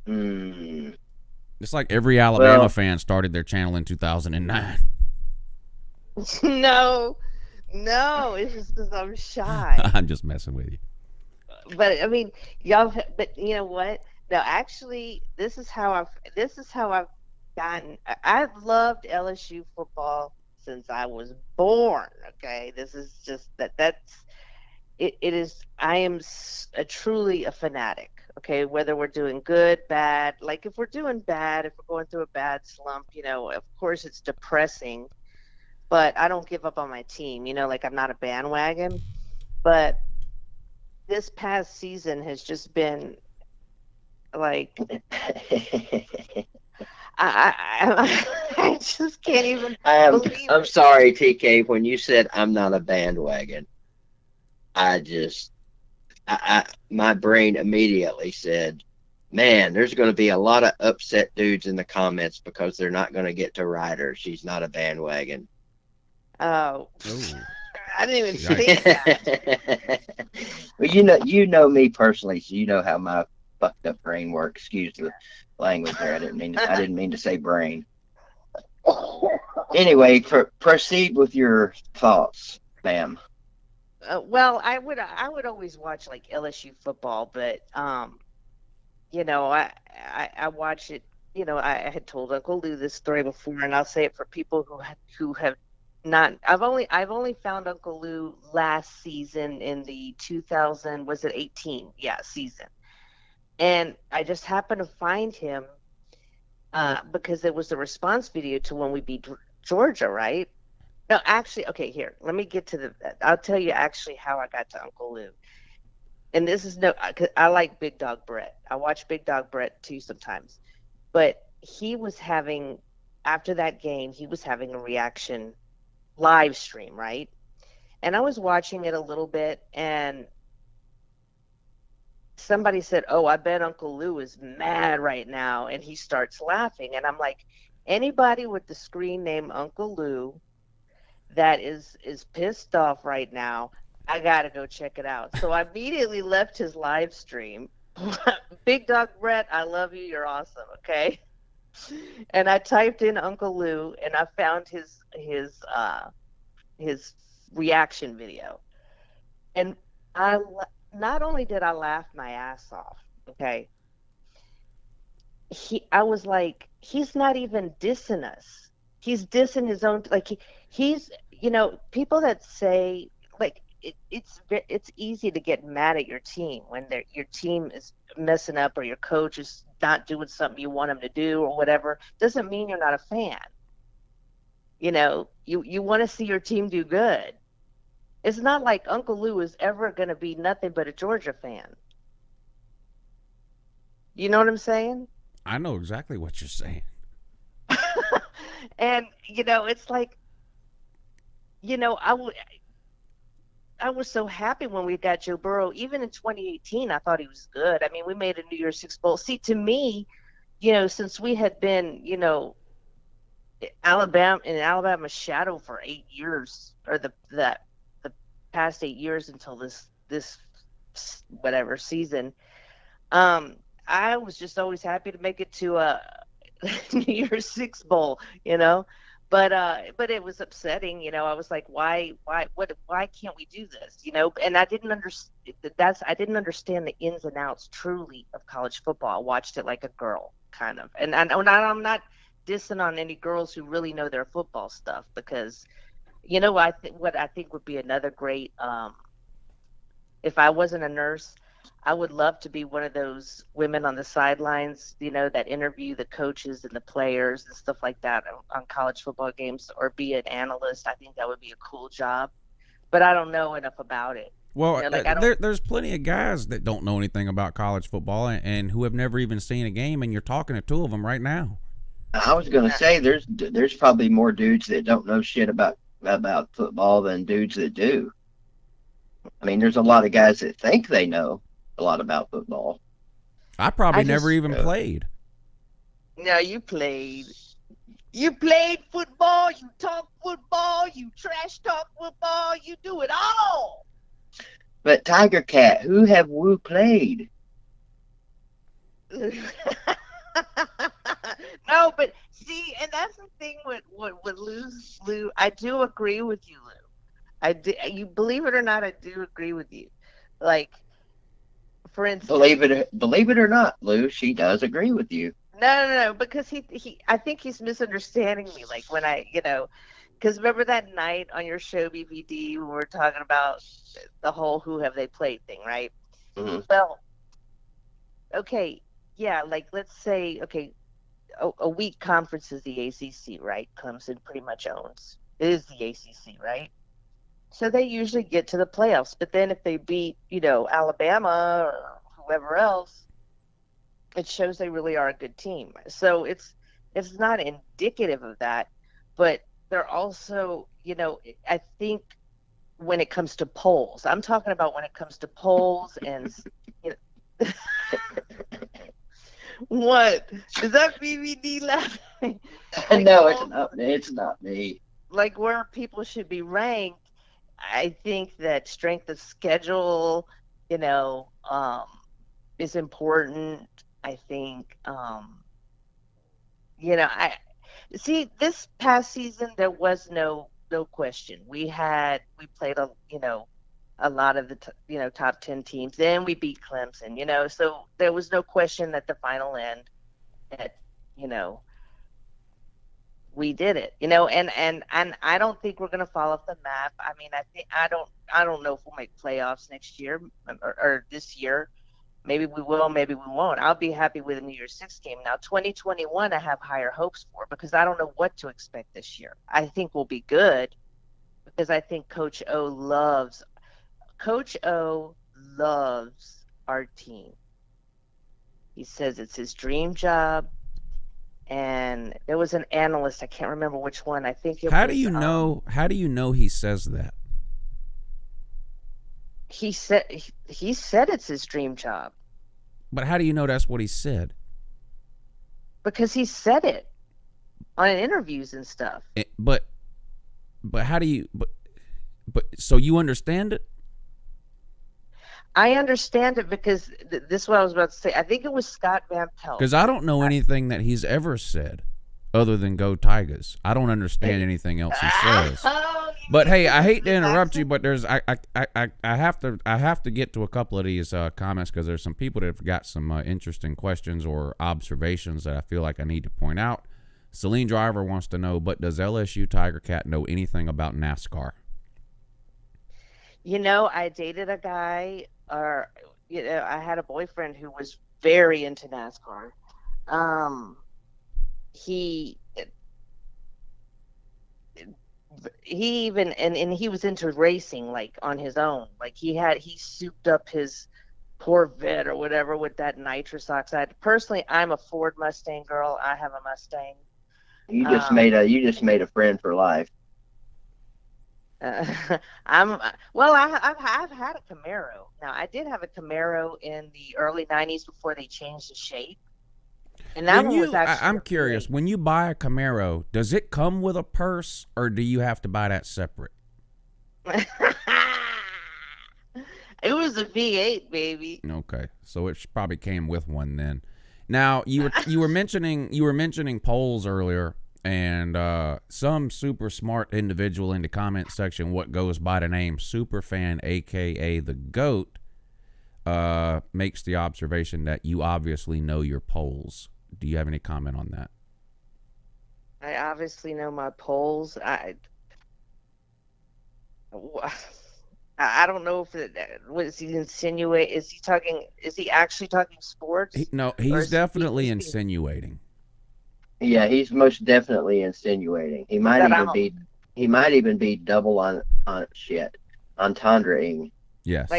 It's like every Alabama fan started their channel in 2009. No, it's just because I'm shy. I'm just messing with you. But I mean, y'all. But you know what? No, actually, this is how I've gotten. I've loved LSU football since I was born. Okay, this is just that's it. It is. I am truly a fanatic. Okay, whether we're doing good, bad. Like if we're doing bad, if we're going through a bad slump, of course it's depressing. But I don't give up on my team. Like I'm not a bandwagon. But this past season has just been like I just can't even believe I'm sorry, TK. When you said I'm not a bandwagon, my brain immediately said, man, there's going to be a lot of upset dudes in the comments because they're not going to get to ride her. She's not a bandwagon. Oh. Ooh. I didn't even think that. Well, you know me personally, so you know how my fucked up brain works. Excuse the language there. I didn't mean to say brain. Anyway, proceed with your thoughts, ma'am. Well, I would always watch like LSU football, but I watch it. I had told Uncle Lou this story before, and I'll say it for people who have not. I've only found Uncle Lou last season in the 2000, was it 18? Yeah, season. And I just happened to find him because it was the response video to when we beat Georgia, right? No, actually, okay, here, let me get to I'll tell you actually how I got to Uncle Lou. And this is I like Big Dog Brett. I watch Big Dog Brett too sometimes. But after that game, he was having a reaction live stream, right? And I was watching it a little bit, and somebody said, "Oh, I bet Uncle Lou is mad right now," and he starts laughing, and I'm like, anybody with the screen name Uncle Lou that is pissed off right now, I gotta go check it out. So I immediately left his live stream. Big Dog Brett, I love you. You're awesome. Okay. And I typed in Uncle Lou, and I found his reaction video, and not only did I laugh my ass off, okay, I was like, he's not even dissing us. He's dissing his own, like he's people that say, like, it's easy to get mad at your team when your team is messing up or your coach is not doing something you want them to do or whatever. Doesn't mean you're not a fan. You want to see your team do good. It's not like Uncle Lou is ever going to be nothing but a Georgia fan. You know what I'm saying? I know exactly what you're saying. And it's like, I was so happy when we got Joe Burrow. Even in 2018, I thought he was good. I mean, we made a New Year's Six Bowl. See, to me, since we had been, Alabama's shadow for 8 years, or the past 8 years until this whatever season, I was just always happy to make it to a New Year's Six Bowl, But it was upsetting, I was like, why can't we do this, And I didn't understand the ins and outs truly of college football. I watched it like a girl, kind of, and I'm not dissing on any girls who really know their football stuff, because, what I think would be another great, if I wasn't a nurse, I would love to be one of those women on the sidelines, that interview the coaches and the players and stuff like that on college football games, or be an analyst. I think that would be a cool job, but I don't know enough about it. Well, there's plenty of guys that don't know anything about college football and who have never even seen a game, and you're talking to two of them right now. I was going to say there's probably more dudes that don't know shit about football than dudes that do. I mean, there's a lot of guys that think they know a lot about football. I probably never even played. No, you played. You played football. You talk football. You trash talk football. You do it all. But Tiger Cat, who have Woo played? No, but see, and that's the thing with Lou. I do agree with you, Lou. You believe it or not, I do agree with you. Like, for instance, believe it or not, Lou, she does agree with you. No, because I think he's misunderstanding me. Like, when because remember that night on your show BVD when we were talking about the whole who have they played thing, right? Mm-hmm. Well, okay, yeah, like let's say, okay, a weak conference is the ACC, right? Clemson pretty much owns. It is the ACC, right? So they usually get to the playoffs, but then if they beat, Alabama or whoever else, it shows they really are a good team. So it's not indicative of that, but they're also, I think when it comes to polls, I'm talking about when it comes to polls and, What? Is that BBD laughing? Like, no, it's not me. Like, where people should be ranked, I think that strength of schedule, is important. I think, I see this past season there was no question. We played a lot of the top 10 teams. Then we beat Clemson. So there was no question at the final end that we did it. And I don't think we're going to fall off the map. I mean, I don't know if we'll make playoffs next year or this year. Maybe we will, maybe we won't. I'll be happy with a New Year's Six game. Now, 2021, I have higher hopes for, because I don't know what to expect this year. I think we'll be good, because I think Coach O loves our team. He says it's his dream job. And there was an analyst, I can't remember which one. I think it How was, do you know he says that? He said it's his dream job. But how do you know that's what he said? Because he said it on interviews and stuff. But how do you but so you understand it? I understand it because this is what I was about to say. I think it was Scott Van Pelt. Because I don't know anything that he's ever said other than "Go Tigers." I don't understand anything else he says. But hey, I hate to interrupt you, but there's I have to get to a couple of these comments, because there's some people that have got some interesting questions or observations that I feel like I need to point out. Celine Driver wants to know, but does LSU Tiger Cat know anything about NASCAR? I dated a guy, or I had a boyfriend who was very into NASCAR. Um, he he even and he was into racing like on his own. Like he souped up his Corvette or whatever with that nitrous oxide. Personally, I'm a Ford Mustang girl. I have a Mustang. Um, You just made a friend for life. uh, I'm well. I've had a Camaro. Now I did have a Camaro in the early '90s before they changed the shape, and that When one was you, actually I'm curious, great. when you buy a Camaro, does it come with a purse or do you have to buy that separate? It was a V8, baby. Okay, so it probably came with one then. Now you were mentioning polls earlier, and some super smart individual in the comment section, what goes by the name Superfan, aka the Goat, makes the observation that you obviously know your polls. Do you have any comment on that? I obviously know my polls. I don't know if was he insinuate. Is he talking? Is he actually talking sports, No, or he's is he definitely he's being insinuating. Yeah, he's most definitely insinuating. that I'm He might even be double on shit entendreing. Yes.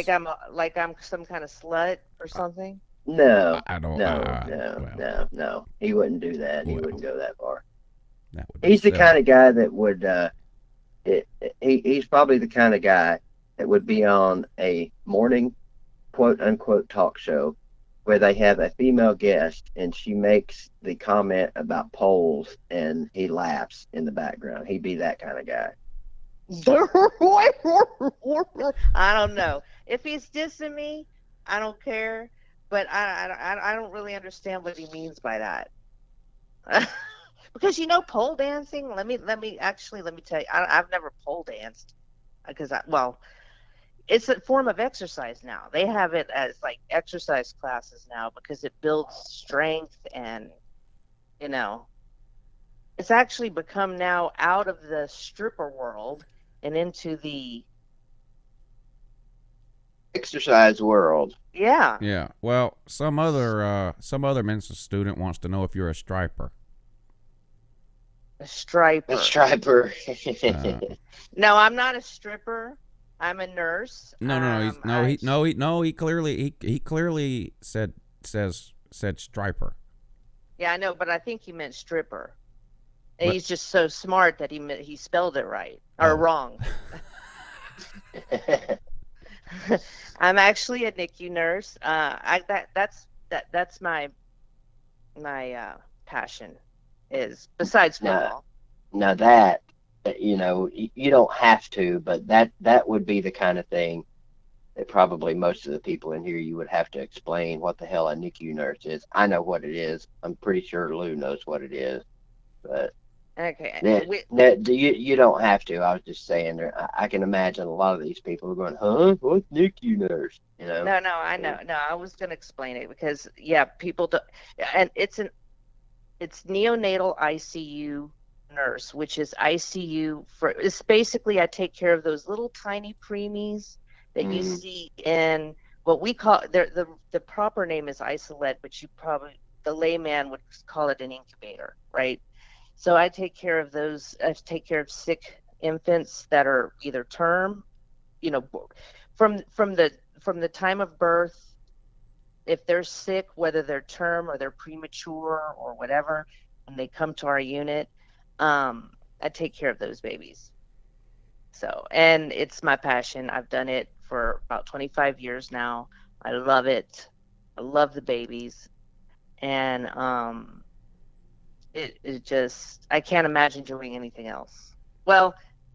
like I'm some kind of slut or something? No, I don't. no, no, Well, no, no. He wouldn't do that. He wouldn't well, go that far. that would be He's the silly. kind of guy that would. He's probably the kind of guy that would be on a morning quote unquote talk show where they have a female guest and she makes the comment about polls and he laughs in the background. He'd be that kind of guy. I don't know if he's dissing me. I don't care, but I don't really understand what he means by that. Because pole dancing. Let me tell you. I've never pole danced because it's a form of exercise now. They have it as like exercise classes now because it builds strength and you know it's actually become now out of the stripper world and into the Exercise world. yeah, Yeah. Well, some other Mensa student wants to know if you're a striper. a A striper. striper. Uh, No, I'm not a stripper. I'm a nurse. no, no, no. He's no, I he, no, he, no. He clearly said striper. Yeah, I know, but I think he meant stripper. And But he's just so smart that he spelled it right or oh, wrong. I'm actually a NICU nurse. That's my passion is besides now, football. now that you don't have to, but that would be the kind of thing that probably most of the people in here you would have to explain what the hell a NICU nurse is. I know what it is. I'm pretty sure Lou knows what it is, but Okay. you don't have to. I was just saying there. I can imagine a lot of these people are going, huh? What's NICU nurse? No, I know. No, I was gonna explain it because yeah, people do, and it's neonatal ICU nurse, which is ICU for it's basically I take care of those little tiny preemies that you Mm, see in what we call the proper name is isolate, but you probably the layman would call it an incubator, right? So I take care of those. I take care of sick infants that are either term, you know, from the time of birth if they're sick, whether they're term or they're premature or whatever, and they come to our unit, I take care of those babies. So, and it's my passion. I've done it for about 25 years now. I love it. I love the babies, and it just I can't imagine doing anything else. Well,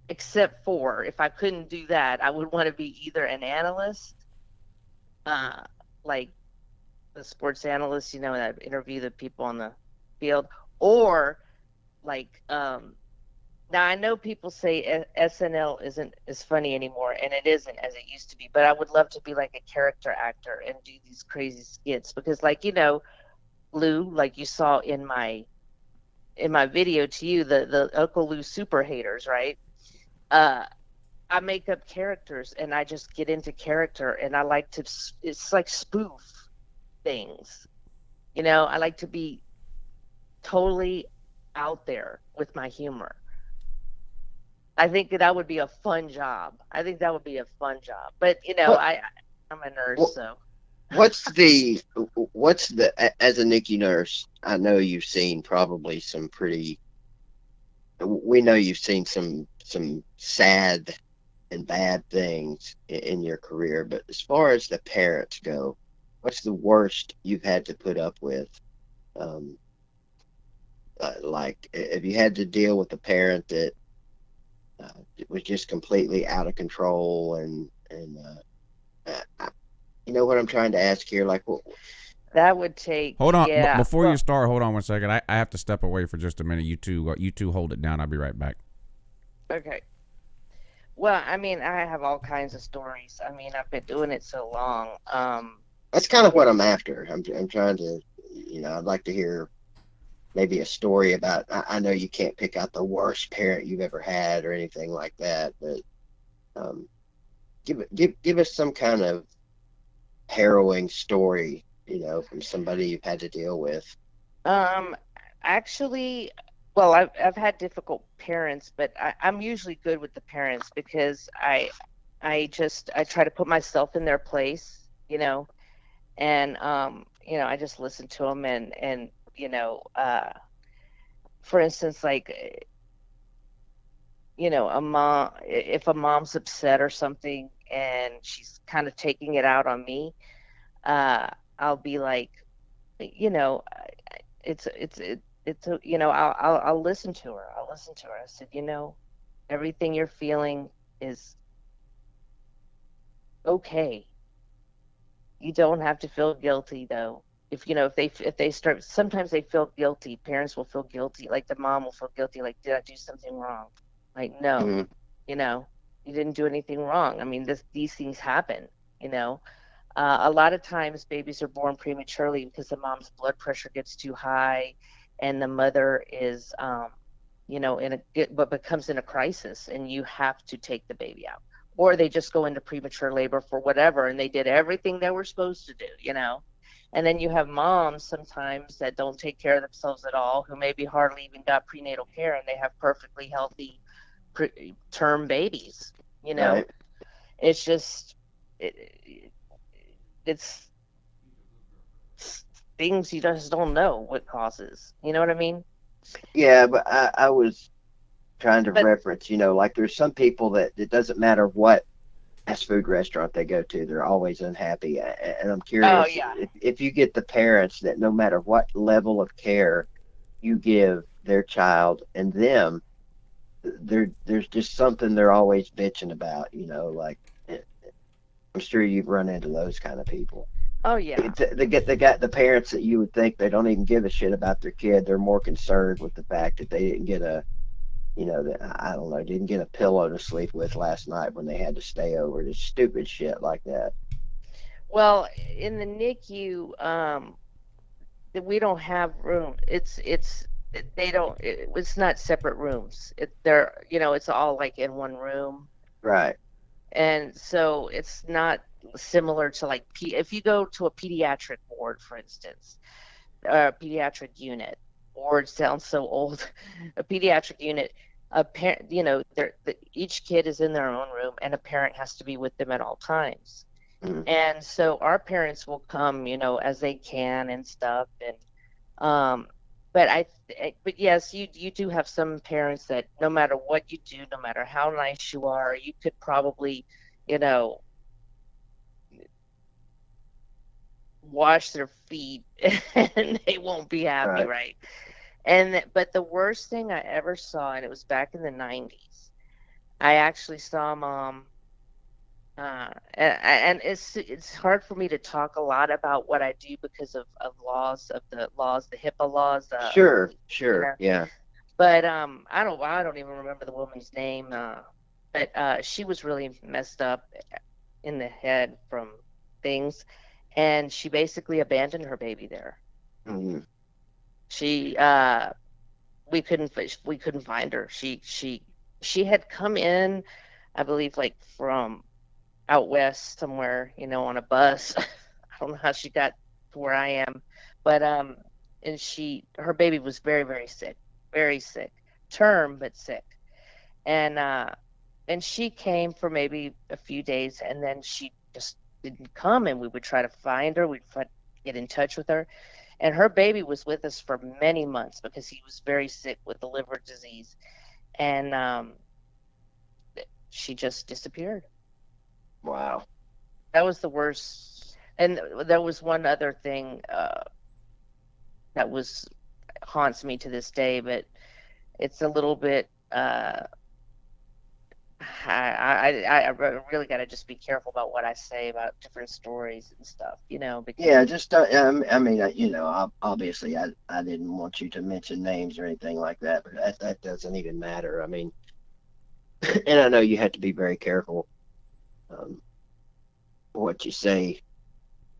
except for if I couldn't do that, I would want to be either an analyst, uh, like the sports analysts, that interview the people on the field, or like now I know people say SNL isn't as funny anymore, and it isn't as it used to be. But I would love to be like a character actor and do these crazy skits because, like Lou, like you saw in my video to you, the Uncle Lou super haters, right? Uh, I make up characters and I just get into character, and I like to, it's like spoof things. I like to be totally out there with my humor. I think that would be a fun job. I think that would be a fun job. But What I'm a nurse, what so what's the as a NICU nurse? I know you've seen probably some pretty. We know you've seen some sad and bad things in your career, but as far as the parents go, what's the worst you've had to put up with? Um, like, if you had to deal with a parent that was just completely out of control, you know what I'm trying to ask here? Like, that would take. Hold on, Yeah. before you start, hold on 1 second. I have to step away for just a minute. You two hold it down. I'll be right back. Okay. Well, I mean, I have all kinds of stories. I mean, I've been doing it so long. that's kind of what I'm after. I'm trying to, I'd like to hear maybe a story about. I know you can't pick out the worst parent you've ever had or anything like that, but um, give us some kind of harrowing story, from somebody you've had to deal with. Um, Actually, well, I've had difficult parents, but I'm usually good with the parents because I try to put myself in their place, and I just listen to them, and for instance, like, a mom, if a mom's upset or something and she's kind of taking it out on me, uh I'll be like, you know I'll listen to her. I said, everything you're feeling is okay. You don't have to feel guilty, though. If they start, sometimes they feel guilty. Parents will feel guilty, like the mom will feel guilty, like, did I do something wrong? Like, no, Mhm. you know you didn't do anything wrong. I mean, these things happen. A lot of times babies are born prematurely because the mom's blood pressure gets too high, and the mother is, but becomes in a crisis, and you have to take the baby out, or they just go into premature labor for whatever, and they did everything they were supposed to do. And then you have moms sometimes that don't take care of themselves at all, who maybe hardly even got prenatal care, and they have perfectly healthy term babies. Right. It's just it, it's things you just don't know what causes. You know what I mean? Yeah, but I was trying to But reference, like there's some people that it doesn't matter what fast food restaurant they go to, they're always unhappy. And I'm oh curious yeah, if you get the parents that no matter what level of care you give their child and them, there's just something they're always bitching about, like I'm sure you've run into those kind of people. oh yeah. They got the parents that you would think they don't even give a shit about their kid. They're more concerned with the fact that they didn't get I don't know, didn't get a pillow to sleep with last night when they had to stay over. Just stupid shit like that. Well, in the NICU, we don't have room. They don't. It's not separate rooms. It's all like in one room, Right. and so it's not similar to, like, if you go to a pediatric ward, for instance, a pediatric unit. Ward sounds so old. A pediatric unit, a parent, each kid is in their own room, and a parent has to be with them at all times. Mhm. And so our parents will come, as they can and stuff. And um, but but yes, you do have some parents that no matter what you do, no matter how nice you are, you could probably, you know, wash their feet and they won't be happy, Right. right? But the worst thing I ever saw, and it was back in the 90s, I actually saw mom. And it's hard for me to talk a lot about what I do because of laws, the HIPAA laws, Sure. you Sure. know. Yeah. But I don't even remember the woman's name. But she was really messed up in the head from things, and she basically abandoned her baby there. Mhm. She we couldn't find her. She had come in. I believe like from out west somewhere, on a bus. I don't know how she got to where I am, but and her baby was very sick, term but sick, and she came for maybe a few days, and then she just didn't come, and we would try to find her, we'd try to get in touch with her, and her baby was with us for many months because he was very sick with the liver disease, and she just disappeared. Wow. That was the worst. And there was one other thing that was haunts me to this day, but it's a little bit. I really got to just be careful about what I say about different stories and stuff, because Yeah, just I mean, obviously, I didn't want you to mention names or anything like that, but that doesn't even matter. I mean, and I know you have to be very careful um, what you say.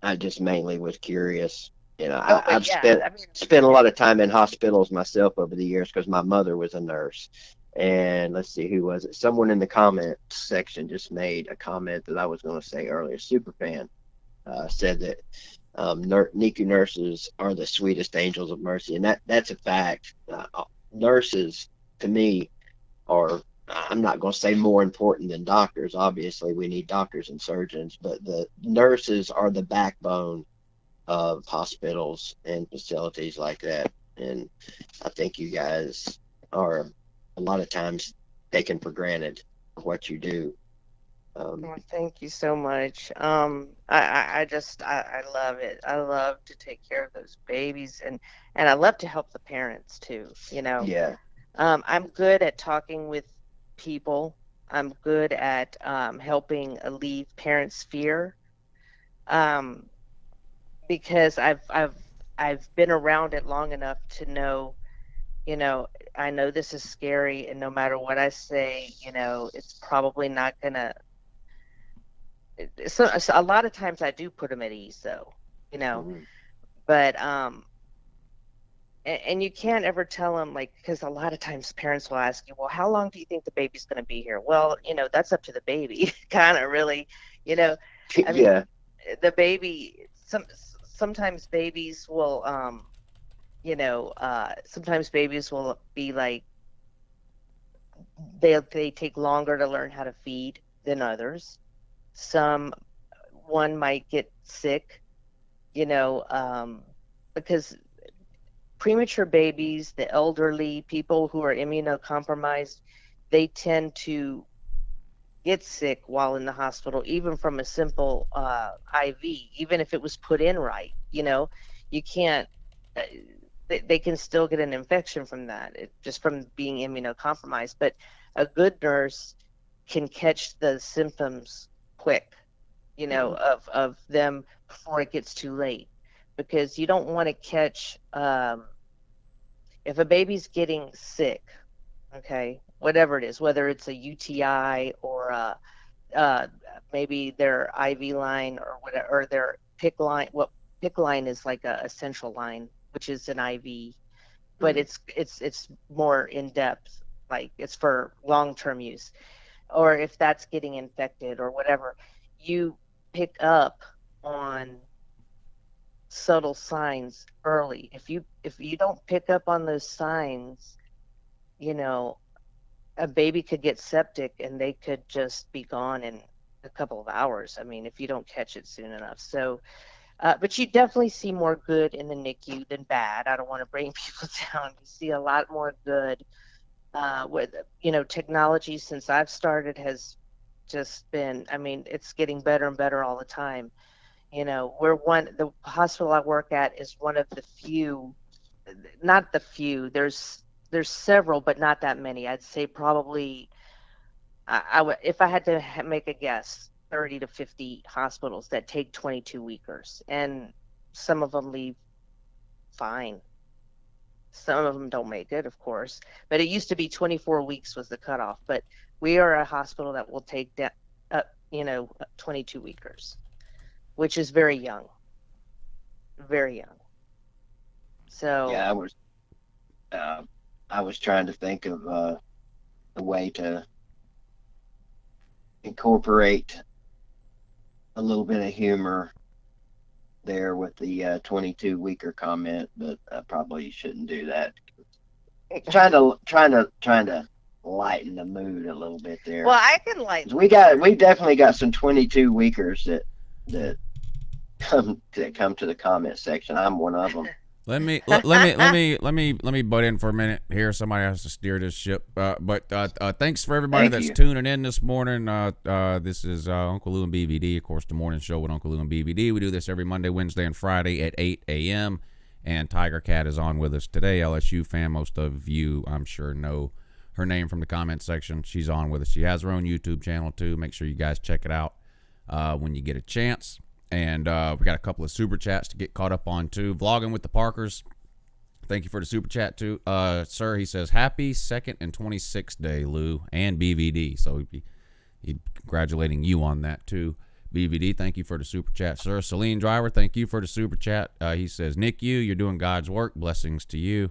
I just mainly was curious. oh, but I've yeah, spent I mean, spent a lot of time in hospitals myself over the years because my mother was a nurse. And let's see, who was it? Someone in the comment section just made a comment that I was going to say earlier. Superfan said that NICU nurses are the sweetest angels of mercy, and that's a fact. Nurses, to me, are, I'm not going to say more important than doctors. Obviously, we need doctors and surgeons, but the nurses are the backbone of hospitals and facilities like that. And I think you guys are a lot of times taken for granted what you do. well, thank you so much. I just I love it. I love to take care of those babies, and I love to help the parents too. Yeah. I'm good at talking with people. I'm good at helping alleviate parents' fear. Um, because I've been around it long enough to know, you know, I know this is scary, and no matter what I say, it's probably not gonna. So a lot of times I do put them at ease, though, you know, Mhm. but and you can't ever tell them, like, because a lot of times parents will ask you, well, how long do you think the baby's going to be here? Well, that's up to the baby, kind of really, you know. I mean, Yeah. the baby, sometimes babies will sometimes babies will be like, they take longer to learn how to feed than others. Some One might get sick, you know, because premature babies, the elderly, people who are immunocompromised, they tend to get sick while in the hospital, even from a simple IV, even if it was put in right. You can't. Uh, they can still get an infection from that, just from being immunocompromised. But a good nurse can catch the symptoms quick, Mhm. of them before it gets too late, because you don't want to catch if a baby's getting sick, okay, whatever it is, whether it's a UTI or uh, maybe their IV line or whatever, or their PIC line. What PIC line is like a central line, which is an IV, but Mhm. it's more in depth, like it's for long term use. Or if that's getting infected or whatever, you pick up on subtle signs early. If you don't pick up on those signs, you know, a baby could get septic and they could just be gone in a couple of hours. I mean, if you don't catch it soon enough. So, but you definitely see more good in the NICU than bad. I don't want to bring people down. You see a lot more good. With technology since I've started has just been. I mean, it's getting better and better all the time. The hospital I work at is one of the few, not the few. There's several, but not that many. I'd say probably I would, if I had to make a guess, 30 to 50 hospitals that take 22 weekers, and some of them leave fine. Some of them don't make it, of course, but it used to be 24 weeks was the cutoff. But we are a hospital that will take 22 weekers, which is very young, very young. Yeah, So uh, I was trying to think of a way to incorporate a little bit of humor there with the 22 weaker comment, but I probably shouldn't do that. Trying to lighten the mood a little bit there. Well, I can lighten. We definitely got some 22 weakers that come to the comment section. I'm one of them. Let me butt in for a minute here. Somebody has to steer this ship. But thanks for everybody that's tuning in this morning. This is Uncle Lou and BVD, of course, the morning show with Uncle Lou and BVD. We do this every Monday, Wednesday, and Friday at 8 a.m. And Tiger Cat is on with us today. LSU fan, most of you, I'm sure, know her name from the comment section. She's on with us. She has her own YouTube channel, too. Make sure you guys check it out when you get a chance. And we got a couple of super chats to get caught up on, too. Vlogging with the Parkers. Thank you for the super chat, too. Sir, he says, happy 2nd and 26th day, Lou, and BVD. So he's congratulating you on that, too. BVD, thank you for the super chat, sir. Celine Driver, thank you for the super chat. He says, Nick, you're doing God's work. Blessings to you.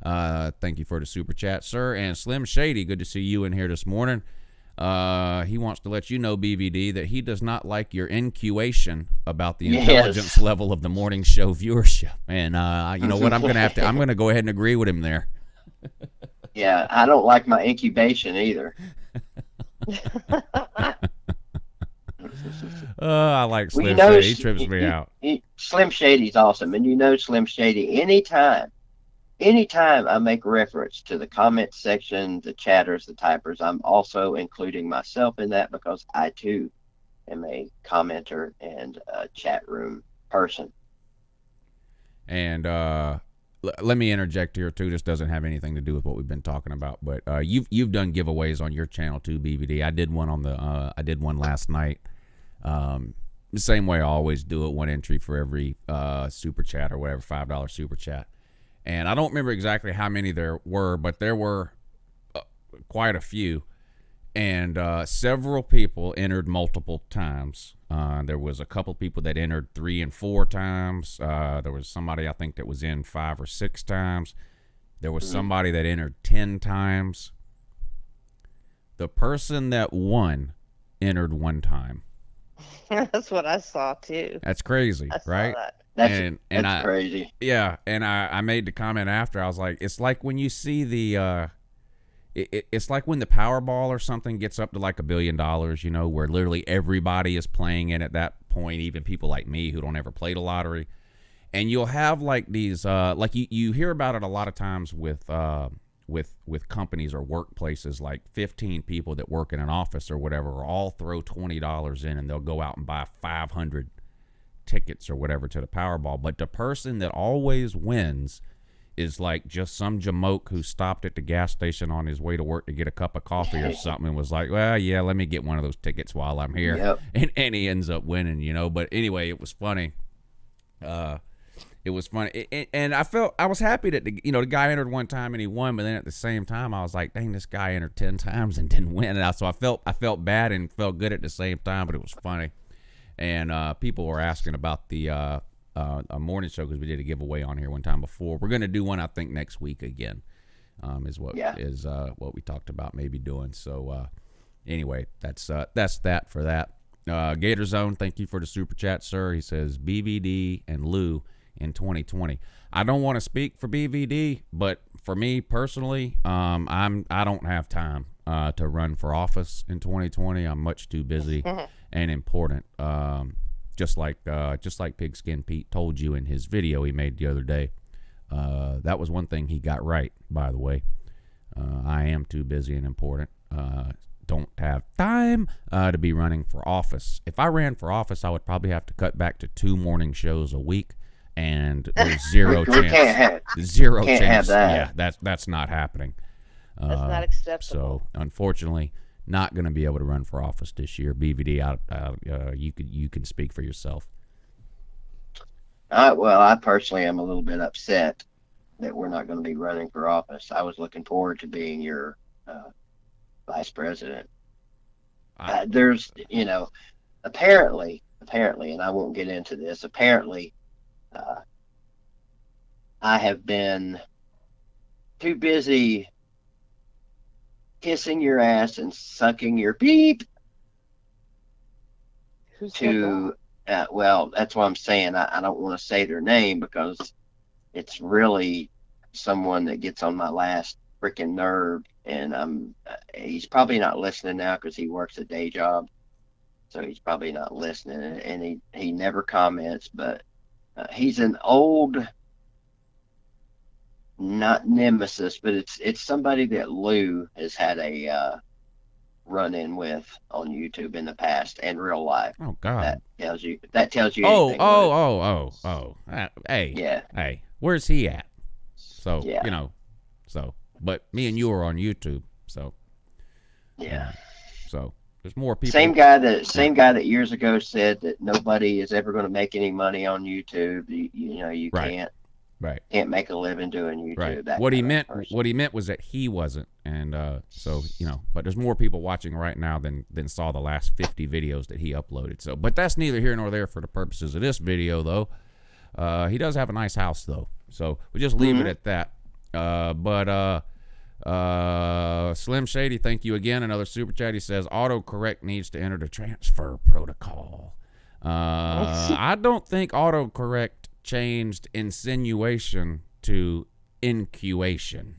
Thank you for the super chat, sir. And Slim Shady, good to see you in here this morning. He wants to let you know, BVD, that he does not like your incuation about the intelligence level of the morning show viewership. And you know what? I'm gonna go ahead and agree with him there. Yeah, I don't like my incubation either. I like Slim Shady. He trips me out. Slim Shady's awesome, and Slim Shady, anytime I make reference to the comment section, the chatters, the typers, I'm also including myself in that because I too am a commenter and a chat room person. And let me interject here too. This doesn't have anything to do with what we've been talking about, but you've done giveaways on your channel too, BVD. I did one I did one last night. The same way I always do it, one entry for every super chat or whatever, $5 super chat. And I don't remember exactly how many there were, but there were quite a few. And several people entered multiple times. There was a couple people that entered 3 and 4 times. There was somebody, I think, that was in 5 or 6 times. There was somebody that entered 10 times. The person that won entered 1 time. That's what I saw, too. That's crazy, right? That. That's crazy. Yeah, and I made the comment after. I was like, it's like when you see the it's like when the Powerball or something gets up to like $1 billion, you know, where literally everybody is playing it at that point, even people like me who don't ever play the lottery. And you'll have like these like you hear about it a lot of times with companies or workplaces, like 15 people that work in an office or whatever, or all throw $20 in and they'll go out and buy 500 tickets or whatever to the Powerball. But the person that always wins is like just some jamoke who stopped at the gas station on his way to work to get a cup of coffee or something and was like, well, yeah, let me get one of those tickets while I'm here. Yep. And he ends up winning, you know. But anyway, it was funny. It was funny. And I was happy that the guy entered 1 time and he won, but then at the same time I was like, dang, this guy entered 10 times and didn't win. And so I felt bad and felt good at the same time, but it was funny. And people were asking about the a morning show because we did a giveaway on here one time before. We're going to do one, I think, next week again. Is what we talked about maybe doing. So anyway, that's that for that. Gator Zone, thank you for the super chat, sir. He says BVD and Lou in 2020. I don't want to speak for BVD, but for me personally, I don't have time to run for office in 2020. I'm much too busy and important. Just like Pigskin Pete told you in his video he made the other day. That was one thing he got right, by the way. I am too busy and important. Don't have time to be running for office. If I ran for office, I would probably have to cut back to 2 morning shows a week, and there's zero chance. Zero chance. Have that. Yeah, that's not happening. That's not acceptable. So unfortunately, not going to be able to run for office this year. BVD, you can speak for yourself. Well, I personally am a little bit upset that we're not going to be running for office. I was looking forward to being your vice president. There's, apparently, and I won't get into this, apparently, I have been too busy kissing your ass and sucking your beep Who said to, well, that's what I'm saying. I don't want to say their name because it's really someone that gets on my last freaking nerve. And he's probably not listening now because he works a day job. So he's probably not listening. And he never comments, but he's an old, not nemesis, but it's somebody that Lou has had a run in with on YouTube in the past and real life. Oh God. That tells you Oh, anything. Hey, Yeah. hey, where's he at? So Yeah. you know, but me and you are on YouTube, so Yeah. so there's more people. Same guy that years ago said that nobody is ever going to make any money on YouTube. You Right. can't make a living doing YouTube. Right. That What he kind of meant person. what he meant was that he wasn't, and so but there's more people watching right now than saw the last 50 videos that he uploaded. So, but that's neither here nor there for the purposes of this video, though. He does have a nice house, though, so we just leave it at that. Slim Shady, thank you again. Another super chat. He says autocorrect needs to enter the transfer protocol. I don't think autocorrect changed insinuation to incuation.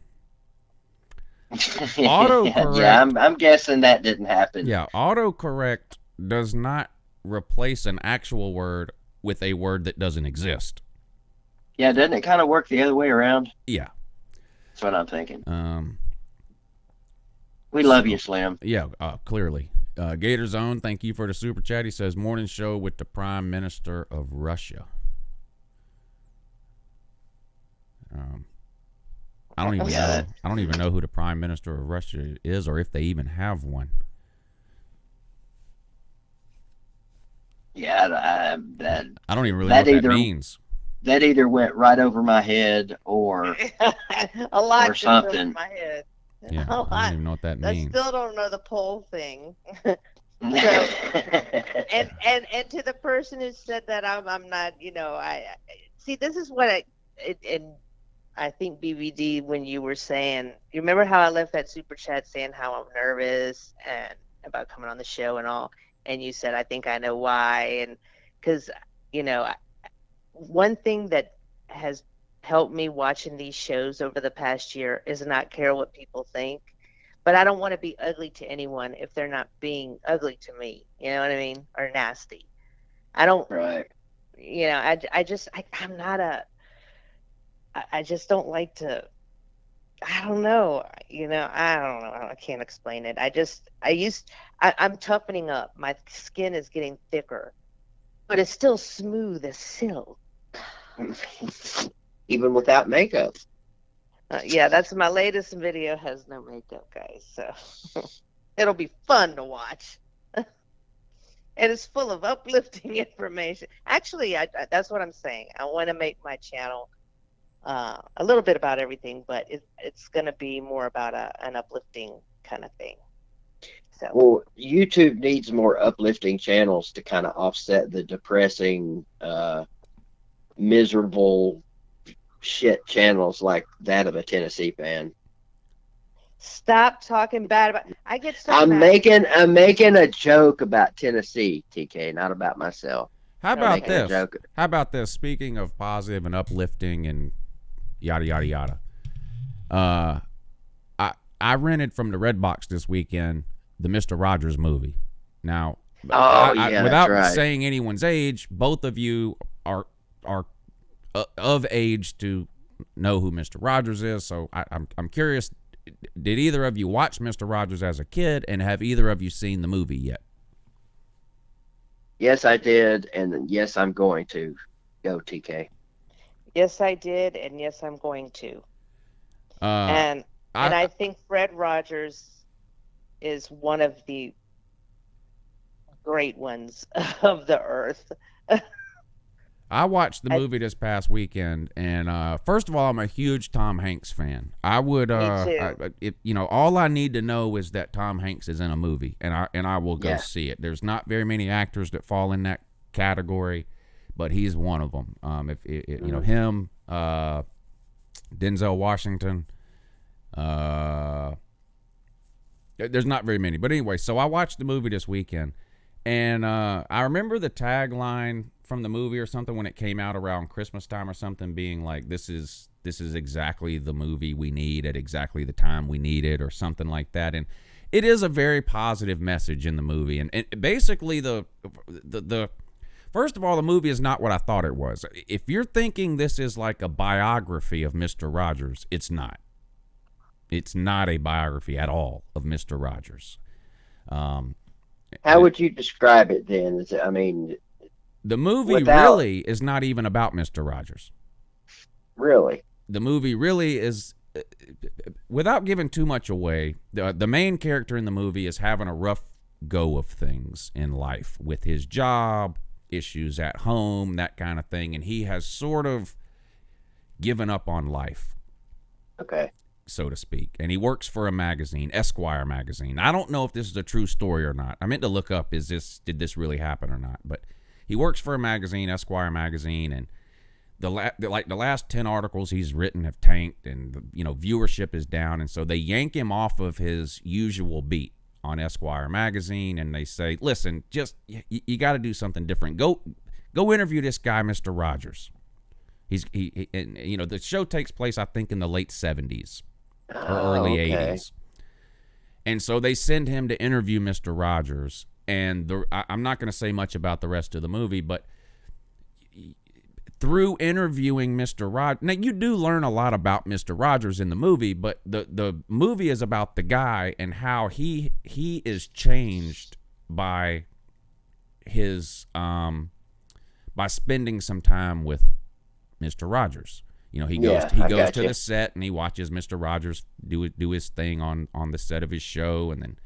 Autocorrect. Yeah, I'm guessing that didn't happen. Yeah, autocorrect does not replace an actual word with a word that doesn't exist. Yeah, doesn't it kind of work the other way around? Yeah. That's what I'm thinking. We love you, Slim. Yeah, clearly. Gators Own, thank you for the super chat. He says morning show with the Prime Minister of Russia. I don't even know. I don't even know who the Prime Minister of Russia is, or if they even have one. Yeah, I don't even really know what that means. That either went right over my head or a lot or just something. over my head. Yeah, A lot. I don't even know what that I means. still don't know the poll thing. And to the person who said that I'm not, I see. This is what I think BBD, when you were saying, you remember how I left that super chat saying how I'm nervous and about coming on the show and all, and you said I think I know why, and because one thing that has helped me watching these shows over the past year is not care what people think. But I don't want to be ugly to anyone if they're not being ugly to me. You know what I mean? Or nasty. I don't. Right. I'm not a. I just don't like to. I don't know. I don't know. I can't explain it. I'm toughening up. My skin is getting thicker, but it's still smooth as silk. Even without makeup. Yeah, that's my latest video. Has no makeup, guys. So it'll be fun to watch. And it's full of uplifting information. Actually, that's what I'm saying. I want to make my channel a little bit about everything, but it's going to be more about an uplifting kind of thing. So. Well, YouTube needs more uplifting channels to kind of offset the depressing, miserable shit channels like that of a Tennessee fan. Stop talking bad about. I get so. I'm making a joke about Tennessee, TK, not about myself. How about this? How about this? Speaking of positive and uplifting and yada yada yada. I rented from the Redbox this weekend the Mr. Rogers movie. Now, without saying anyone's age, both of you are of age to know who Mr. Rogers is. So I'm curious, did either of you watch Mr. Rogers as a kid, and have either of you seen the movie yet? Yes, I did, and yes, I'm going to. Go, TK. Yes, I did, and yes, I'm going to. And I think Fred Rogers is one of the great ones of the earth. I watched the movie this past weekend, and first of all, I'm a huge Tom Hanks fan. I would, Me too. All I need to know is that Tom Hanks is in a movie, and I will go see it. There's not very many actors that fall in that category, but he's one of them. Him, Denzel Washington. There's not very many, but anyway. So I watched the movie this weekend, And I remember the tagline from the movie or something when it came out around Christmas time or something, being like, this is exactly the movie we need at exactly the time we need it, or something like that. And it is a very positive message in the movie. And basically the first of all, the movie is not what I thought it was. If you're thinking this is like a biography of Mr. Rogers, it's not. It's not a biography at all of Mr. Rogers. How would you describe it then? Is it, I mean, the movie without, really is not even about Mr. Rogers. Really? The movie really is, without giving too much away, the main character in the movie is having a rough go of things in life with his job, issues at home, that kind of thing, and he has sort of given up on life. Okay. So to speak. And he works for a magazine, Esquire magazine. I don't know if this is a true story or not. I meant to look up, did this really happen or not? But he works for a magazine, Esquire magazine, and the last 10 articles he's written have tanked, and viewership is down, and so they yank him off of his usual beat on Esquire magazine, and they say, listen, just you got to do something different. Go interview this guy, Mr. Rogers. The show takes place, I think, in the late 70s or early 80s. And so they send him to interview Mr. Rogers, and I'm not going to say much about the rest of the movie, but through interviewing Mr. Rogers, now you do learn a lot about Mr. Rogers in the movie, but the movie is about the guy and how he is changed by his by spending some time with Mr. Rogers. He goes to the set and he watches Mr. Rogers do his thing on the set of his show, and then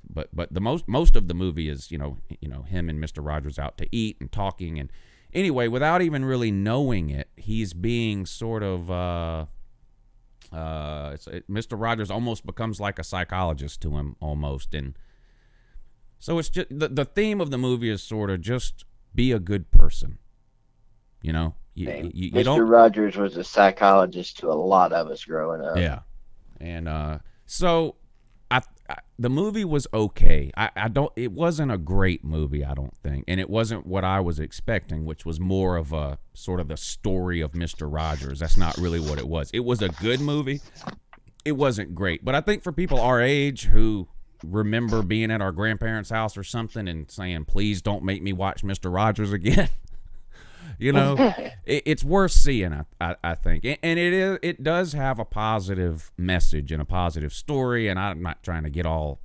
but the most of the movie is him and Mr. Rogers out to eat and talking. And anyway, without even really knowing it, he's being sort of Mr. Rogers almost becomes like a psychologist to him almost. And so it's just the theme of the movie is sort of just be a good person. Mr. Rogers was a psychologist to a lot of us growing up. Yeah. And so the movie was okay. It wasn't a great movie, I don't think. And it wasn't what I was expecting, which was more of a sort of the story of Mr. Rogers. That's not really what it was. It was a good movie. It wasn't great. But I think for people our age who remember being at our grandparents' house or something and saying, please don't make me watch Mr. Rogers again, it's worth seeing, I think. And it does have a positive message and a positive story, and I'm not trying to get all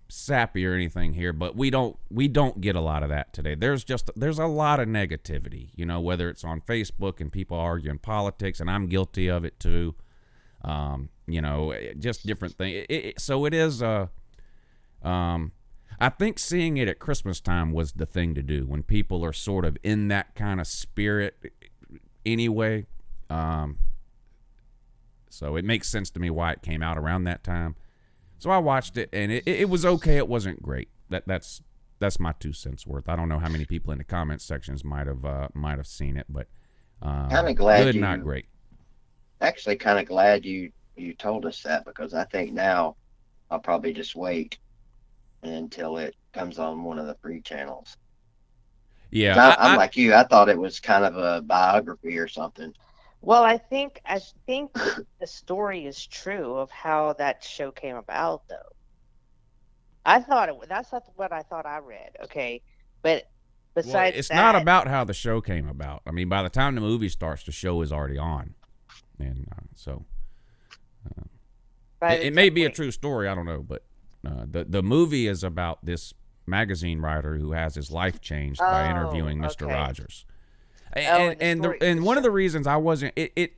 sappy or anything here, but we don't get a lot of that today. There's a lot of negativity, whether it's on Facebook and people arguing politics, and I'm guilty of it too. Just different things. So it is I think seeing it at Christmas time was the thing to do when people are sort of in that kind of spirit anyway. So it makes sense to me why it came out around that time. So I watched it, and it was okay. It wasn't great. That's my 2 cents worth. I don't know how many people in the comments sections might have seen it, but kind of glad good, not great. Actually, kind of glad you told us that, because I think now I'll probably just wait until it comes on one of the free channels. Yeah, I'm like you. I thought it was kind of a biography or something. Well, I think the story is true of how that show came about, though. That's not what I thought I read. Okay, but besides it's that, not about how the show came about. I mean, by the time the movie starts, the show is already on, and so it may be a true story. I don't know, but the movie is about this magazine writer who has his life changed by interviewing Mr. Rogers. And one of the reasons I wasn't it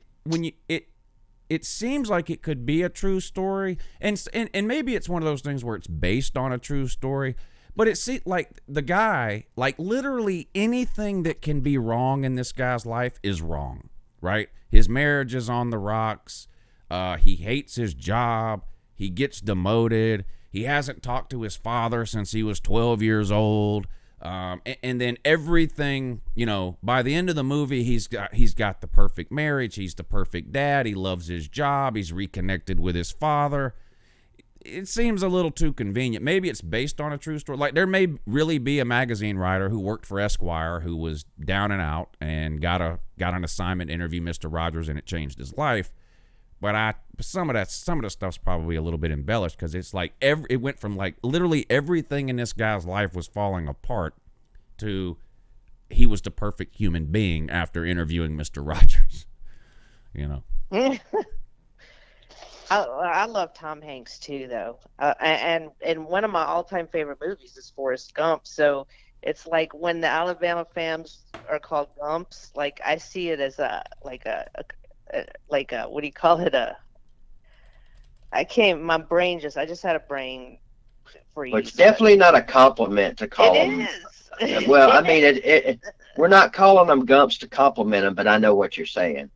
seems like it could be a true story, and maybe it's one of those things where it's based on a true story, but it seems like the guy, like literally anything that can be wrong in this guy's life is wrong, right? His marriage is on the rocks. He hates his job. He gets demoted. He hasn't talked to his father since he was 12 years old. And then everything, by the end of the movie, he's got the perfect marriage. He's the perfect dad. He loves his job. He's reconnected with his father. it seems a little too convenient. Maybe it's based on a true story. Like there may really be a magazine writer who worked for Esquire who was down and out and got an assignment to interview Mr. Rogers, and it changed his life. But some of the stuff's probably a little bit embellished, because it's like it went from like literally everything in this guy's life was falling apart to he was the perfect human being after interviewing Mr. Rogers. You know. I love Tom Hanks too, though, and one of my all-time favorite movies is Forrest Gump. So it's like when the Alabama fans are called Gumps, like I see it as a what do you call it? I just had a brain freeze. Well, it's definitely not a compliment to call them. It is. Well, I mean, we're not calling them Gumps to compliment them, but I know what you're saying.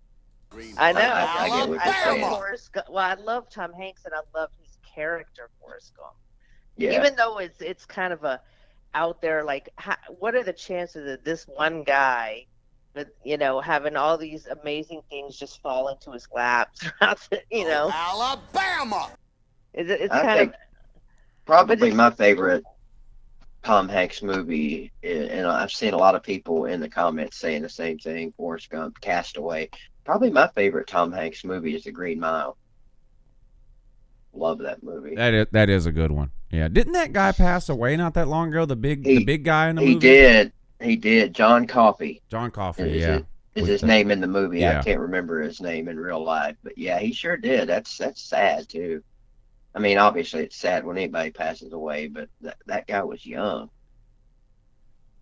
I know. I get what you're saying. Well, I love Tom Hanks, and I love his character, Forrest Gump. Yeah. Even though it's kind of a out there, like, what are the chances that this one guy, but having all these amazing things just fall into his lap throughout the, Alabama. It's I kind think of probably my favorite Tom Hanks movie, and I've seen a lot of people in the comments saying the same thing. Forrest Gump, Castaway. Probably my favorite Tom Hanks movie is The Green Mile. Love that movie. That is a good one. Yeah, didn't that guy pass away not that long ago? The big guy in the movie. He did. John Coffey. John Coffey. Is his name in the movie? Yeah. I can't remember his name in real life, but yeah, he sure did. That's sad too. I mean, obviously it's sad when anybody passes away, but that guy was young.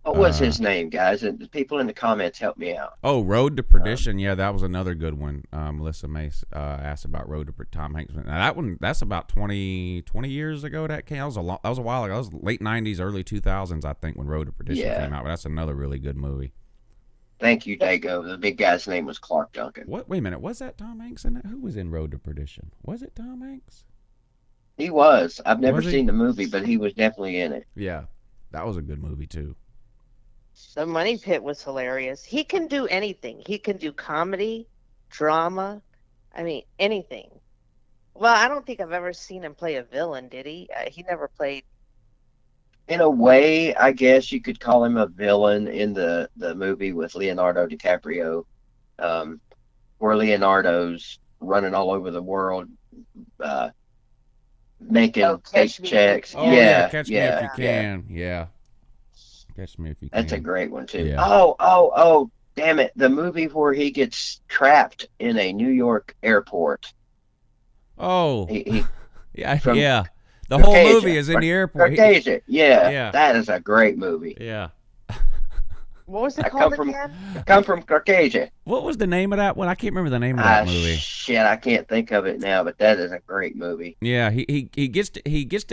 What was his name, guys? And the people in the comments help me out. Oh, Road to Perdition. Yeah, that was another good one. Melissa Mace asked about Road to Perdition. Tom Hanks. Now that's about 20 years ago that came. That was a while ago. That was late 90s, early 2000s, I think, when Road to Perdition came out. But that's another really good movie. Thank you, Dago. The big guy's name was Clark Duncan. What? Wait a minute. Was that Tom Hanks in that? Who was in Road to Perdition? Was it Tom Hanks? He was. I've never Was he? seen the movie, but he was definitely in it. Yeah, that was a good movie too. The Money Pit was hilarious. He can do anything. He can do comedy, drama. I mean, anything. Well, I don't think I've ever seen him play a villain, did he? He never played. In a way, I guess you could call him a villain in the movie with Leonardo DiCaprio, where Leonardo's running all over the world, making fake checks. Oh, yeah, Catch Me If You Can. Yeah. Catch Me If You Can. That's a great one too. Yeah. Oh, damn it. The movie where he gets trapped in a New York airport. Oh. He yeah. The whole movie is in the airport. Caucasia. Yeah. Yeah. That is a great movie. Yeah. What was it I called come again? from Caucasia. What was the name of that one? I can't remember the name of that movie. Shit, I can't think of it now, but that is a great movie. Yeah, he gets to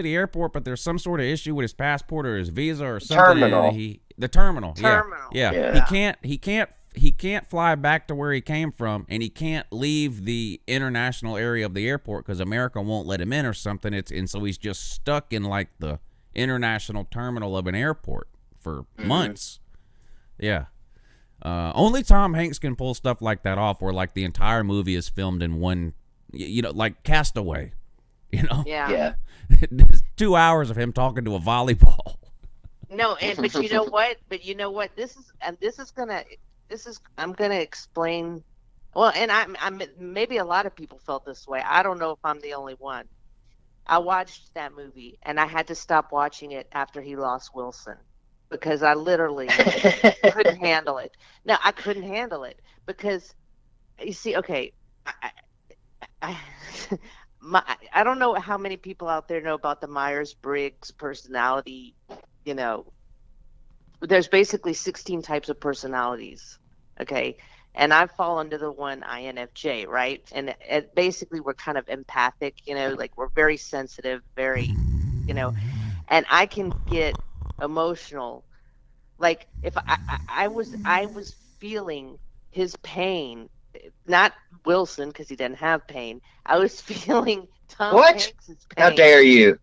the airport, but there's some sort of issue with his passport or his visa or something. Terminal. The terminal. Terminal. Yeah. He can't fly back to where he came from, and he can't leave the international area of the airport because America won't let him in or something. And so he's just stuck in like the international terminal of an airport for months. Yeah. Only Tom Hanks can pull stuff like that off, where like the entire movie is filmed in one, like Castaway, Yeah. It's 2 hours of him talking to a volleyball. No, but you know what? I'm gonna explain. Well, and I'm maybe a lot of people felt this way. I don't know if I'm the only one. I watched that movie and I had to stop watching it after he lost Wilson, because I literally couldn't handle it. No, I couldn't handle it because, you see, okay, I don't know how many people out there know about the Myers-Briggs personality. There's basically 16 types of personalities, okay? And I fall under the one INFJ, right? And basically we're kind of empathic, like we're very sensitive, very, and I can get emotional. Like if I was feeling his pain, not Wilson because he didn't have pain. I was feeling Tom Hanks's pain. How dare you?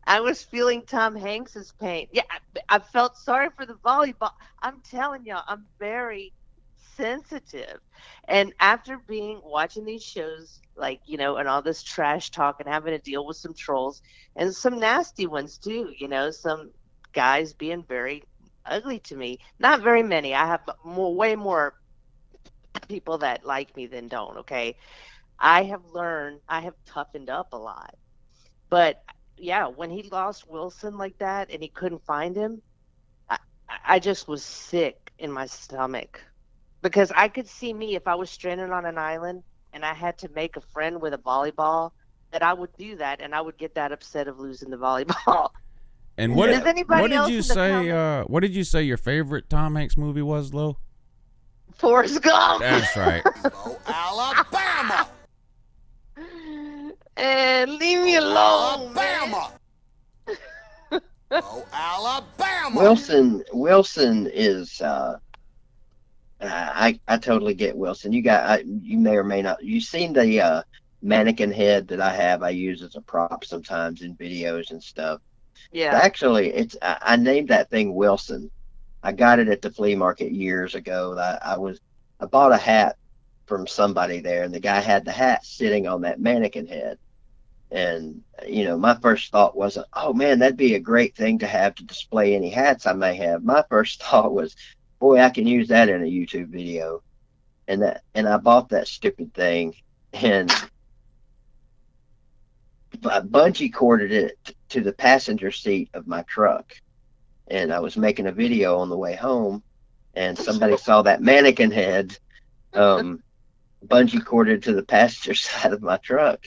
I was feeling Tom Hanks's pain. Yeah, I felt sorry for the volleyball. I'm telling y'all, I'm very sensitive. And after watching these shows, like, and all this trash talk and having to deal with some trolls and some nasty ones too, some guys being very ugly to me. Not very many. I have way more people that like me than don't, okay? I have toughened up a lot. But yeah, when he lost Wilson like that and he couldn't find him, I, I just was sick in my stomach because I could see me if I was stranded on an island and I had to make a friend with a volleyball, that I would do that and I would get that upset of losing the volleyball. And Does anybody what did else you in the say? comments? What did you say your favorite Tom Hanks movie was, Lo? Forrest Gump. That's right. Alabama. And leave me alone, man. Alabama. Oh, Alabama. Wilson is. I totally get Wilson. You may or may not. You've seen the mannequin head that I have. I use as a prop sometimes in videos and stuff. Yeah. Actually, I named that thing Wilson. I got it at the flea market years ago. I bought a hat from somebody there, and the guy had the hat sitting on that mannequin head. And my first thought wasn't, oh man, that'd be a great thing to have to display any hats I may have. My first thought was, boy, I can use that in a YouTube video. And I bought that stupid thing, and I bungee corded it to the passenger seat of my truck. And I was making a video on the way home, and somebody saw that mannequin head bungee corded to the passenger side of my truck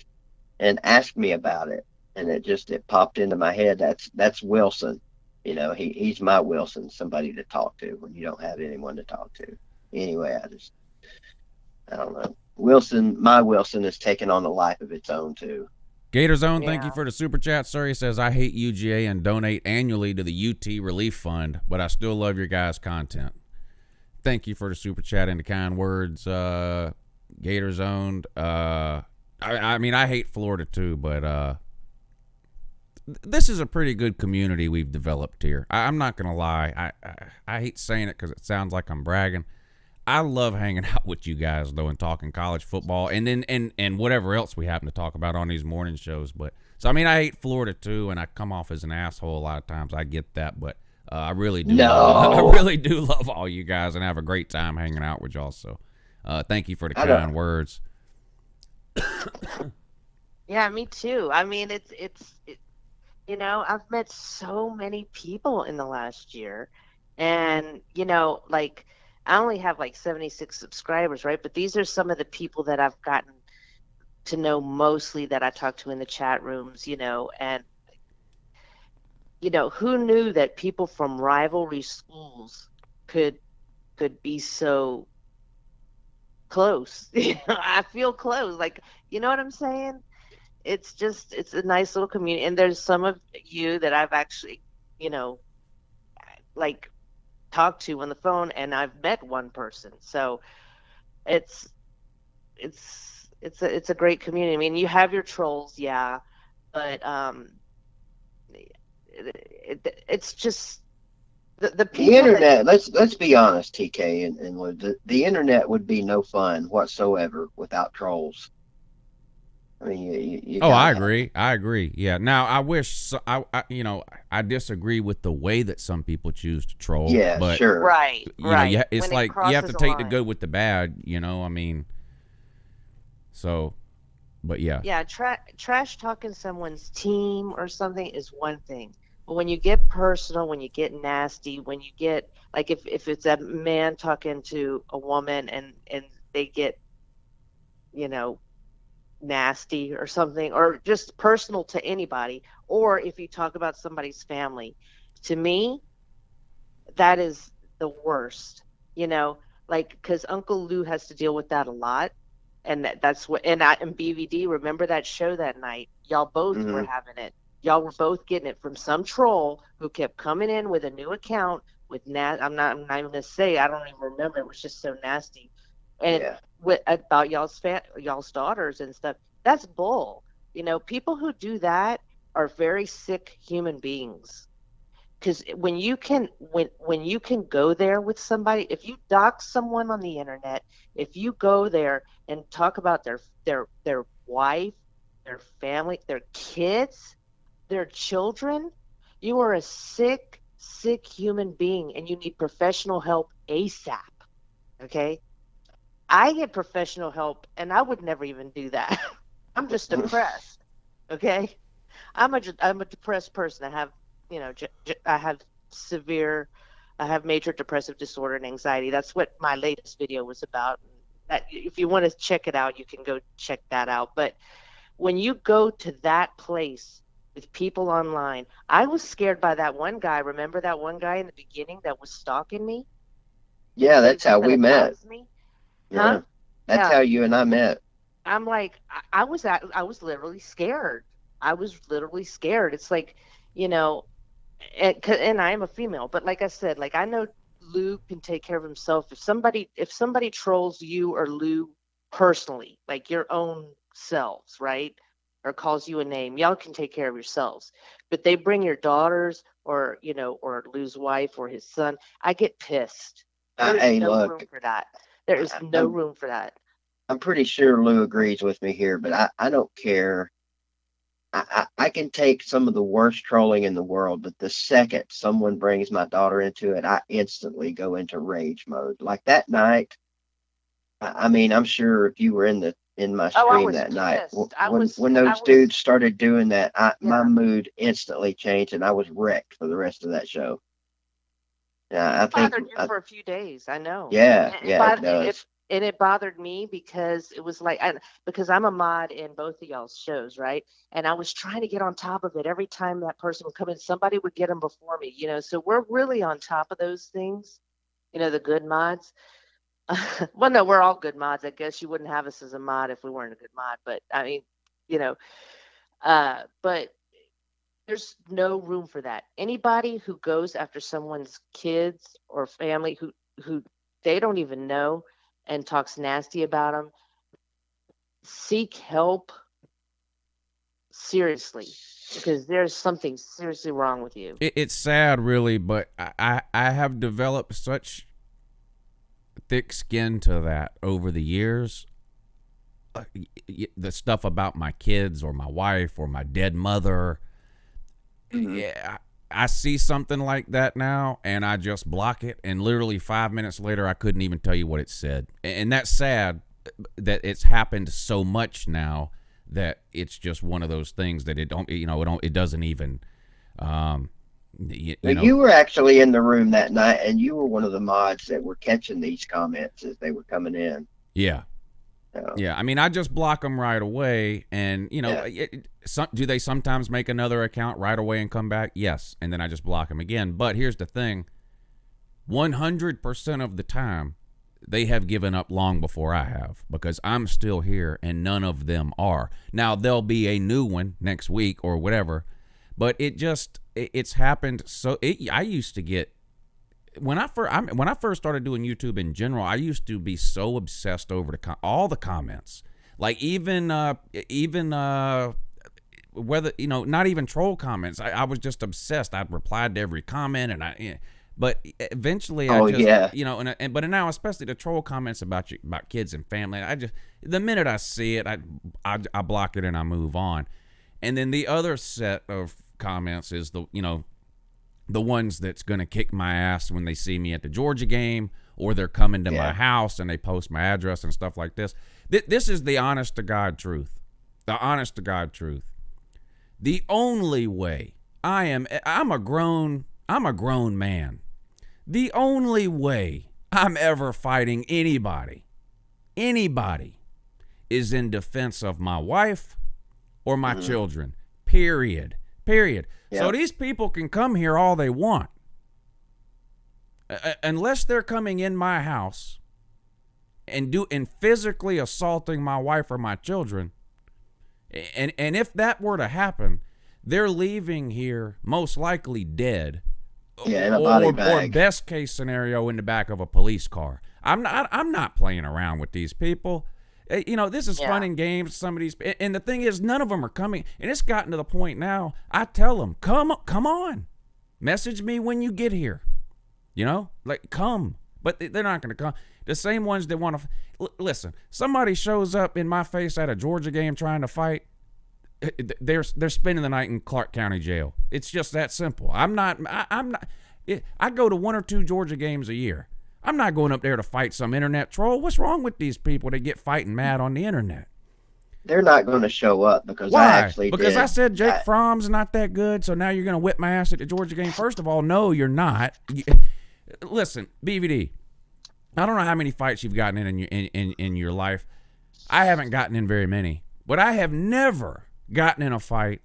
and asked me about it. And it popped into my head. That's Wilson. He's my Wilson, somebody to talk to when you don't have anyone to talk to. Anyway, I don't know. My Wilson is taking on a life of its own too. Gators Own, thank you for the super chat, sir. He says, I hate UGA and donate annually to the UT Relief Fund, but I still love your guys' content. Thank you for the super chat and the kind words. Gators Owned. I mean, I hate Florida too, but this is a pretty good community we've developed here. I'm not going to lie. I hate saying it because it sounds like I'm bragging. I love hanging out with you guys, though, and talking college football and then and whatever else we happen to talk about on these morning shows. But so, I mean, I hate Florida, too, and I come off as an asshole a lot of times. I get that, but I really do. No. I really do love all you guys and have a great time hanging out with y'all. So thank you for the kind words. Yeah, me too. I mean, I've met so many people in the last year, and like, I only have like 76 subscribers, right? But these are some of the people that I've gotten to know mostly, that I talk to in the chat rooms, and who knew that people from rivalry schools could be so close. I feel close, like, you know what I'm saying? It's a nice little community, and there's some of you that I've actually, like, talked to on the phone, and I've met one person. So it's a great community. I mean, you have your trolls, yeah, but it's just the people. The internet. Let's be honest, TK, and the internet would be no fun whatsoever without trolls. I mean, I agree. Yeah. Now, I wish I disagree with the way that some people choose to troll. Yeah, but, sure. Right. It's like you have to take the good with the bad. I mean. So, but yeah. Yeah, trash talking someone's team or something is one thing. But when you get personal, when you get nasty, when you get, like, if it's a man talking to a woman and they get, nasty or something, or just personal to anybody, or if you talk about somebody's family, to me, that is the worst, like, because Uncle Lou has to deal with that a lot. And that's what, and BVD, remember that show that night? Y'all both were having it. Y'all were both getting it from some troll who kept coming in with a new account with I'm not even gonna say, I don't even remember. It was just so nasty, and about y'all's daughters and stuff. That's bull. People who do that are very sick human beings. because when you can go there with somebody, if you dox someone on the internet, if you go there and talk about their wife, their family, their kids, their children, you are a sick human being, and you need professional help ASAP. Okay, I get professional help, and I would never even do that. I'm just depressed. Okay, I'm a depressed person. I have, I have severe, I have major depressive disorder and anxiety. That's what my latest video was about. That, if you want to check it out, you can go check that out. But when you go to that place with people online, I was scared by that one guy. Remember that one guy in the beginning that was stalking me? Yeah, Said he that's was how going we to met. dox me? Yeah, Huh? that's Yeah. how you and I met. I'm like, I was literally scared. I was literally scared. It's like, you know, and I am a female, but like I said, like I know Lou can take care of himself. If somebody trolls you or Lou personally, like your own selves, right? Or calls you a name, y'all can take care of yourselves. But they bring your daughters or, or Lou's wife or his son, I get pissed. There is Hey, no room look, for that. There is no I'm room for that. I'm pretty sure Lou agrees with me here, but I don't care. I can take some of the worst trolling in the world, but the second someone brings my daughter into it, I instantly go into rage mode. Like that night, I mean, I'm sure if you were in my Oh, I stream was that night, pissed. when I those was, dudes started doing that, my yeah. mood instantly changed, and I was wrecked for the rest of that show. Yeah, I think, Bothered you for a few days. I know. yeah, And yeah, it does. it bothered me because it was like, because I'm a mod in both of y'all's shows, right? And I was trying to get on top of it every time that person would come in. Somebody would get them before me, So we're really on top of those things, the good mods. Well, no, we're all good mods. I guess you wouldn't have us as a mod if we weren't a good mod. But I mean, you know, but there's no room for that. Anybody who goes after someone's kids or family who they don't even know and talks nasty about them, seek help seriously, because there's something seriously wrong with you. It's sad, really, but I have developed such thick skin to that over the years. The stuff about my kids or my wife or my dead mother. Mhm. Yeah, I see something like that now, and I just block it. And literally 5 minutes later, I couldn't even tell you what it said. And that's sad that it's happened so much now that it's just one of those things that it doesn't even, Now, you were actually in the room that night, and you were one of the mods that were catching these comments as they were coming in. Yeah. So, Yeah, I mean, I just block them right away, and yeah. do they sometimes make another account right away and come back? Yes, and then I just block them again. But here's the thing: 100% of the time, they have given up long before I have, because I'm still here, and none of them are. Now there'll be a new one next week or whatever, but it's happened. So I used to get. When I first started doing YouTube in general, I used to be so obsessed over all the comments, like even whether not even troll comments. I was just obsessed. I'd replied to every comment, but eventually I Oh, just yeah. but now especially the troll comments about kids and family. The minute I see it, I block it and I move on. And then the other set of comments is the ones that's going to kick my ass when they see me at the Georgia game, or they're coming to my house and they post my address and stuff like this. This is the honest to God truth. The honest to God truth. The only way I'm a grown man. The only way I'm ever fighting anybody is in defense of my wife or my children. Period. Yep. So these people can come here all they want. Unless they're coming in my house and physically assaulting my wife or my children. And if that were to happen, they're leaving here most likely dead. Yeah, in a body or bag. best case scenario, in the back of a police car. I'm not playing around with these people. This is fun and games. Some of these, and the thing is, none of them are coming. And it's gotten to the point now. I tell them, come on, Message me when you get here. You know, like, come. But they're not going to come. The same ones that want to listen. Somebody shows up in my face at a Georgia game trying to fight. They're spending the night in Clark County Jail. It's just that simple. I'm not. I go to 1 or 2 Georgia games a year. I'm not going up there to fight some internet troll. What's wrong with these people that get fighting mad on the internet? They're not going to show up because Why? I actually because did. I said Jake Fromm's not that good, so now you're going to whip my ass at the Georgia game. First of all, no, you're not. Listen, BVD, I don't know how many fights you've gotten in your life. I haven't gotten in very many, but I have never gotten in a fight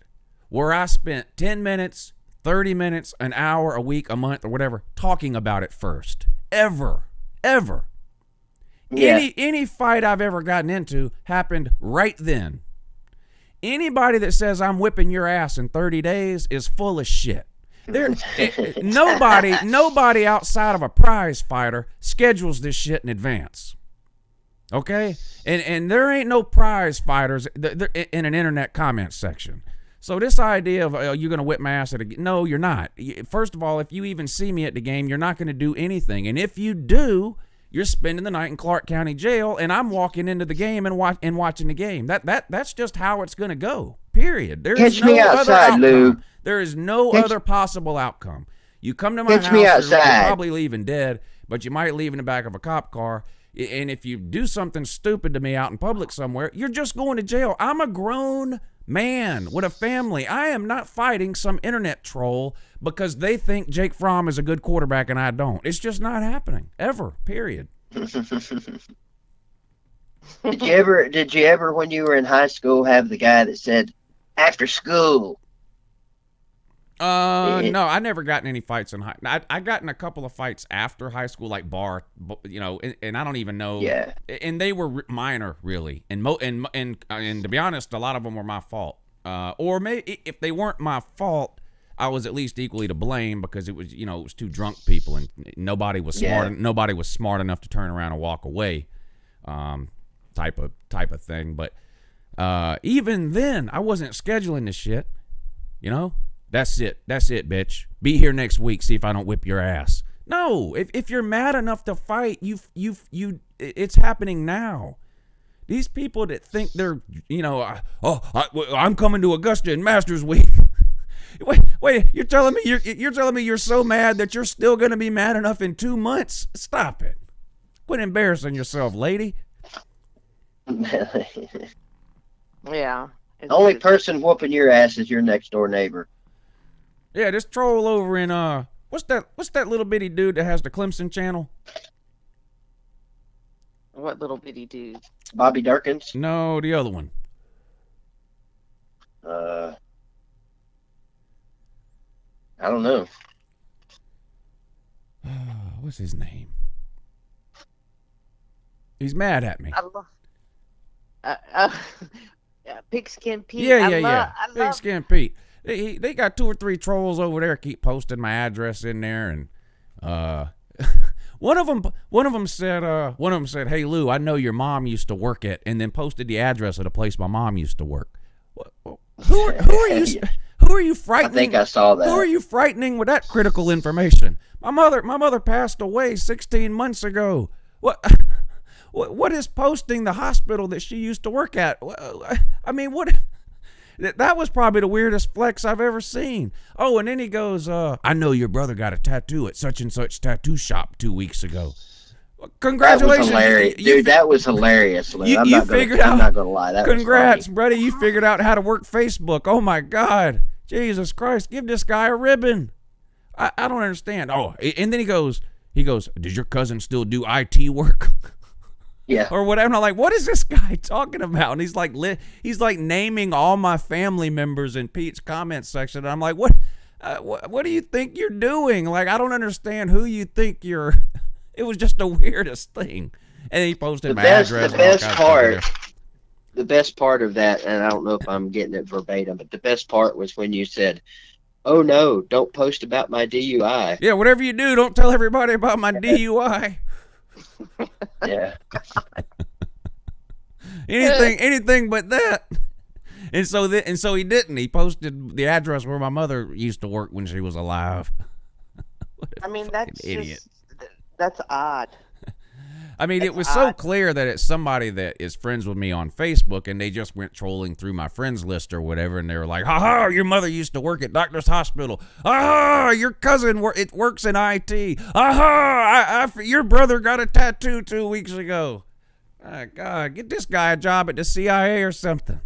where I spent 10 minutes, 30 minutes, an hour, a week, a month, or whatever talking about it first. Ever. Yeah. Any fight I've ever gotten into happened right then. Anybody that says I'm whipping your ass in 30 days is full of shit. Nobody outside of a prize fighter schedules this shit in advance. Okay? And there ain't no prize fighters in an internet comment section. So this idea of you're going to whip my ass at a game, no, you're not. First of all, if you even see me at the game, you're not going to do anything. And if you do, you're spending the night in Clark County Jail, and I'm walking into the game and watching the game. That's just how it's going to go. Period. There is Catch me no other outside, outcome. Lou. There is no other possible outcome. You come to my Catch house, me you're outside. probably leaving dead, but you might leave in the back of a cop car. And if you do something stupid to me out in public somewhere, you're just going to jail. I'm a grown man with a family. I am not fighting some internet troll because they think Jake Fromm is a good quarterback and I don't. It's just not happening. Ever. Period. Did you ever, when you were in high school, have the guy that said, after school? No, I never got in any fights in I got in a couple of fights after high school, like bar, and I don't even know. Yeah. And they were minor, really. And to be honest, a lot of them were my fault. Or maybe if they weren't my fault, I was at least equally to blame because it was, it was two drunk people and nobody was smart. Yeah. Nobody was smart enough to turn around and walk away, type of thing. But even then, I wasn't scheduling this shit. That's it, bitch. Be here next week. See if I don't whip your ass. No, if you're mad enough to fight, it's happening now. These people that think they're, I'm coming to Augusta in Masters Week. Wait, you're telling me you're so mad that you're still gonna be mad enough in 2 months? Stop it. Quit embarrassing yourself, lady. Yeah. The only person whooping your ass is your next door neighbor. Yeah, this troll over in what's that little bitty dude that has the Clemson channel? What little bitty dude? Bobby Durkins? No, the other one. I don't know. What's his name? He's mad at me. I love Pigskin Pete. Yeah. Pigskin Pete. They got 2 or 3 trolls over there keep posting my address in there, and one of them said, "Hey Lou, I know your mom used to work at," and then posted the address of the place my mom used to work. Who are you? Who are you frightening? I think I saw that. Who are you frightening with that critical information? My mother passed away 16 months ago. What is posting the hospital that she used to work at? I mean, what? That was probably the weirdest flex I've ever seen. Oh, and then he goes, I know your brother got a tattoo at such and such tattoo shop 2 weeks ago. Congratulations. That was hilarious. Dude, that was hilarious. Lou. I'm not going to lie. That congrats, was funny. buddy. You figured out how to work Facebook. Oh, my God. Jesus Christ. Give this guy a ribbon. I don't understand. Oh, and then he goes, did your cousin still do IT work? Yeah. Or whatever. And I'm like, what is this guy talking about? And he's like naming all my family members in Pete's comment section. And I'm like, what do you think you're doing? Like, I don't understand who you think you're. It was just the weirdest thing. And he posted my address. The best part of that, and I don't know if I'm getting it verbatim, but the best part was when you said, "Oh no, don't post about my DUI." Yeah, whatever you do, don't tell everybody about my DUI. Yeah. Anything but that. And so he didn't. He posted the address where my mother used to work when she was alive. I mean, that's idiot. That's odd. I mean, it was so clear that it's somebody that is friends with me on Facebook, and they just went trolling through my friends list or whatever, and they were like, "Ha, your mother used to work at Doctor's Hospital. Your cousin works in IT. Your brother got a tattoo 2 weeks ago. God, get this guy a job at the CIA or something."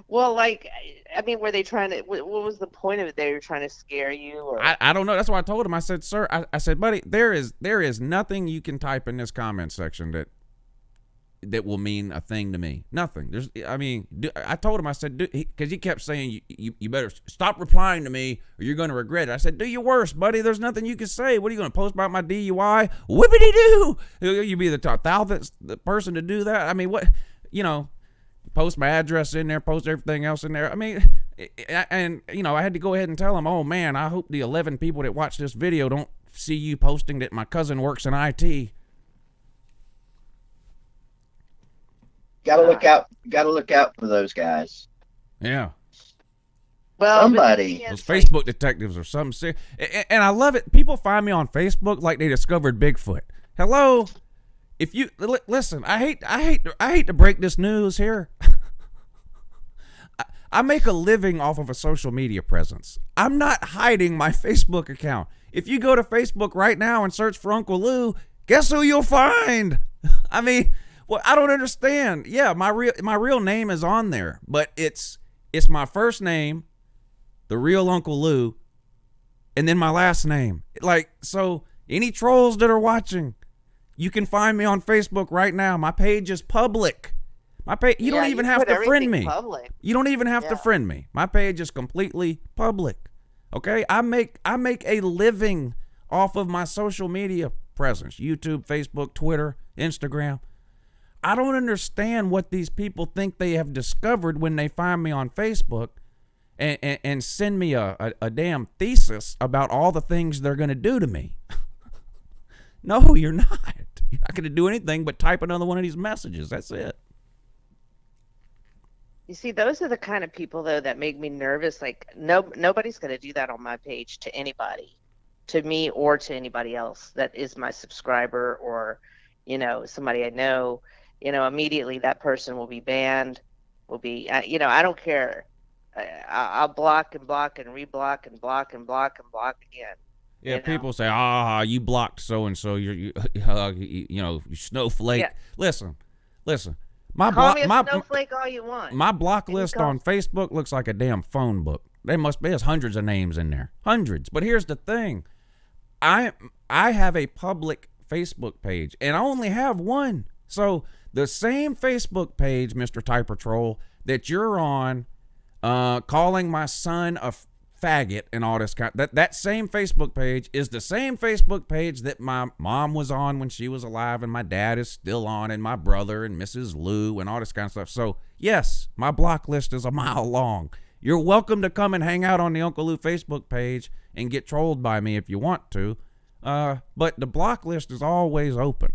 Well, like, I mean, were they trying to? What was the point of it? They were trying to scare you, or I don't know. That's why I told him. I said, "Sir," I said, "Buddy, there is nothing you can type in this comment section that will mean a thing to me. Nothing. I told him. I said, because he kept saying, you better stop replying to me or you're going to regret it. I said, do your worst, buddy. There's nothing you can say. What are you going to post about my DUI? Whippity doo. You be the 1,000th person to do that. I mean, what? Post my address in there, post everything else in there. I mean, and I had to go ahead and tell him, oh man, I hope the 11 people that watch this video don't see you posting that my cousin works in IT. Gotta look out for those guys. Yeah. well, Somebody. Those Facebook detectives or something serious. And I love it. People find me on Facebook like they discovered Bigfoot. Hello? If you listen, I hate to break this news here. I make a living off of a social media presence. I'm not hiding my Facebook account. If you go to Facebook right now and search for Uncle Lou, guess who you'll find? I mean, well, I don't understand. Yeah, my real name is on there, but it's my first name, the real Uncle Lou, and then my last name. Like, so any trolls that are watching, you can find me on Facebook right now. My page is public. My page, you don't even have to friend me. Public. You don't even have to friend me. My page is completely public. Okay? I make a living off of my social media presence. YouTube, Facebook, Twitter, Instagram. I don't understand what these people think they have discovered when they find me on Facebook and send me a damn thesis about all the things they're going to do to me. No, you're not. You're not going to do anything but type another one of these messages. That's it. You see, those are the kind of people, though, that make me nervous. Like, nobody's going to do that on my page to anybody, to me or to anybody else that is my subscriber or, somebody I know. Immediately that person will be banned, will be, I don't care. I'll block and block and reblock and block and block and block again. Yeah, people say, you blocked so-and-so, you snowflake. Yeah. Listen. Call me a snowflake all you want. My block list on Facebook looks like a damn phone book. There's hundreds of names in there. Hundreds. But here's the thing. I have a public Facebook page, and I only have one. So the same Facebook page, Mr. Typer Troll, that you're on, calling my son a faggot and all this kind, that same Facebook page is the same Facebook page that my mom was on when she was alive, and my dad is still on, and my brother and Mrs. Lou and all this kind of stuff. So yes, my block list is a mile long. You're welcome to come and hang out on the Uncle Lou Facebook page and get trolled by me if you want to, but the block list is always open,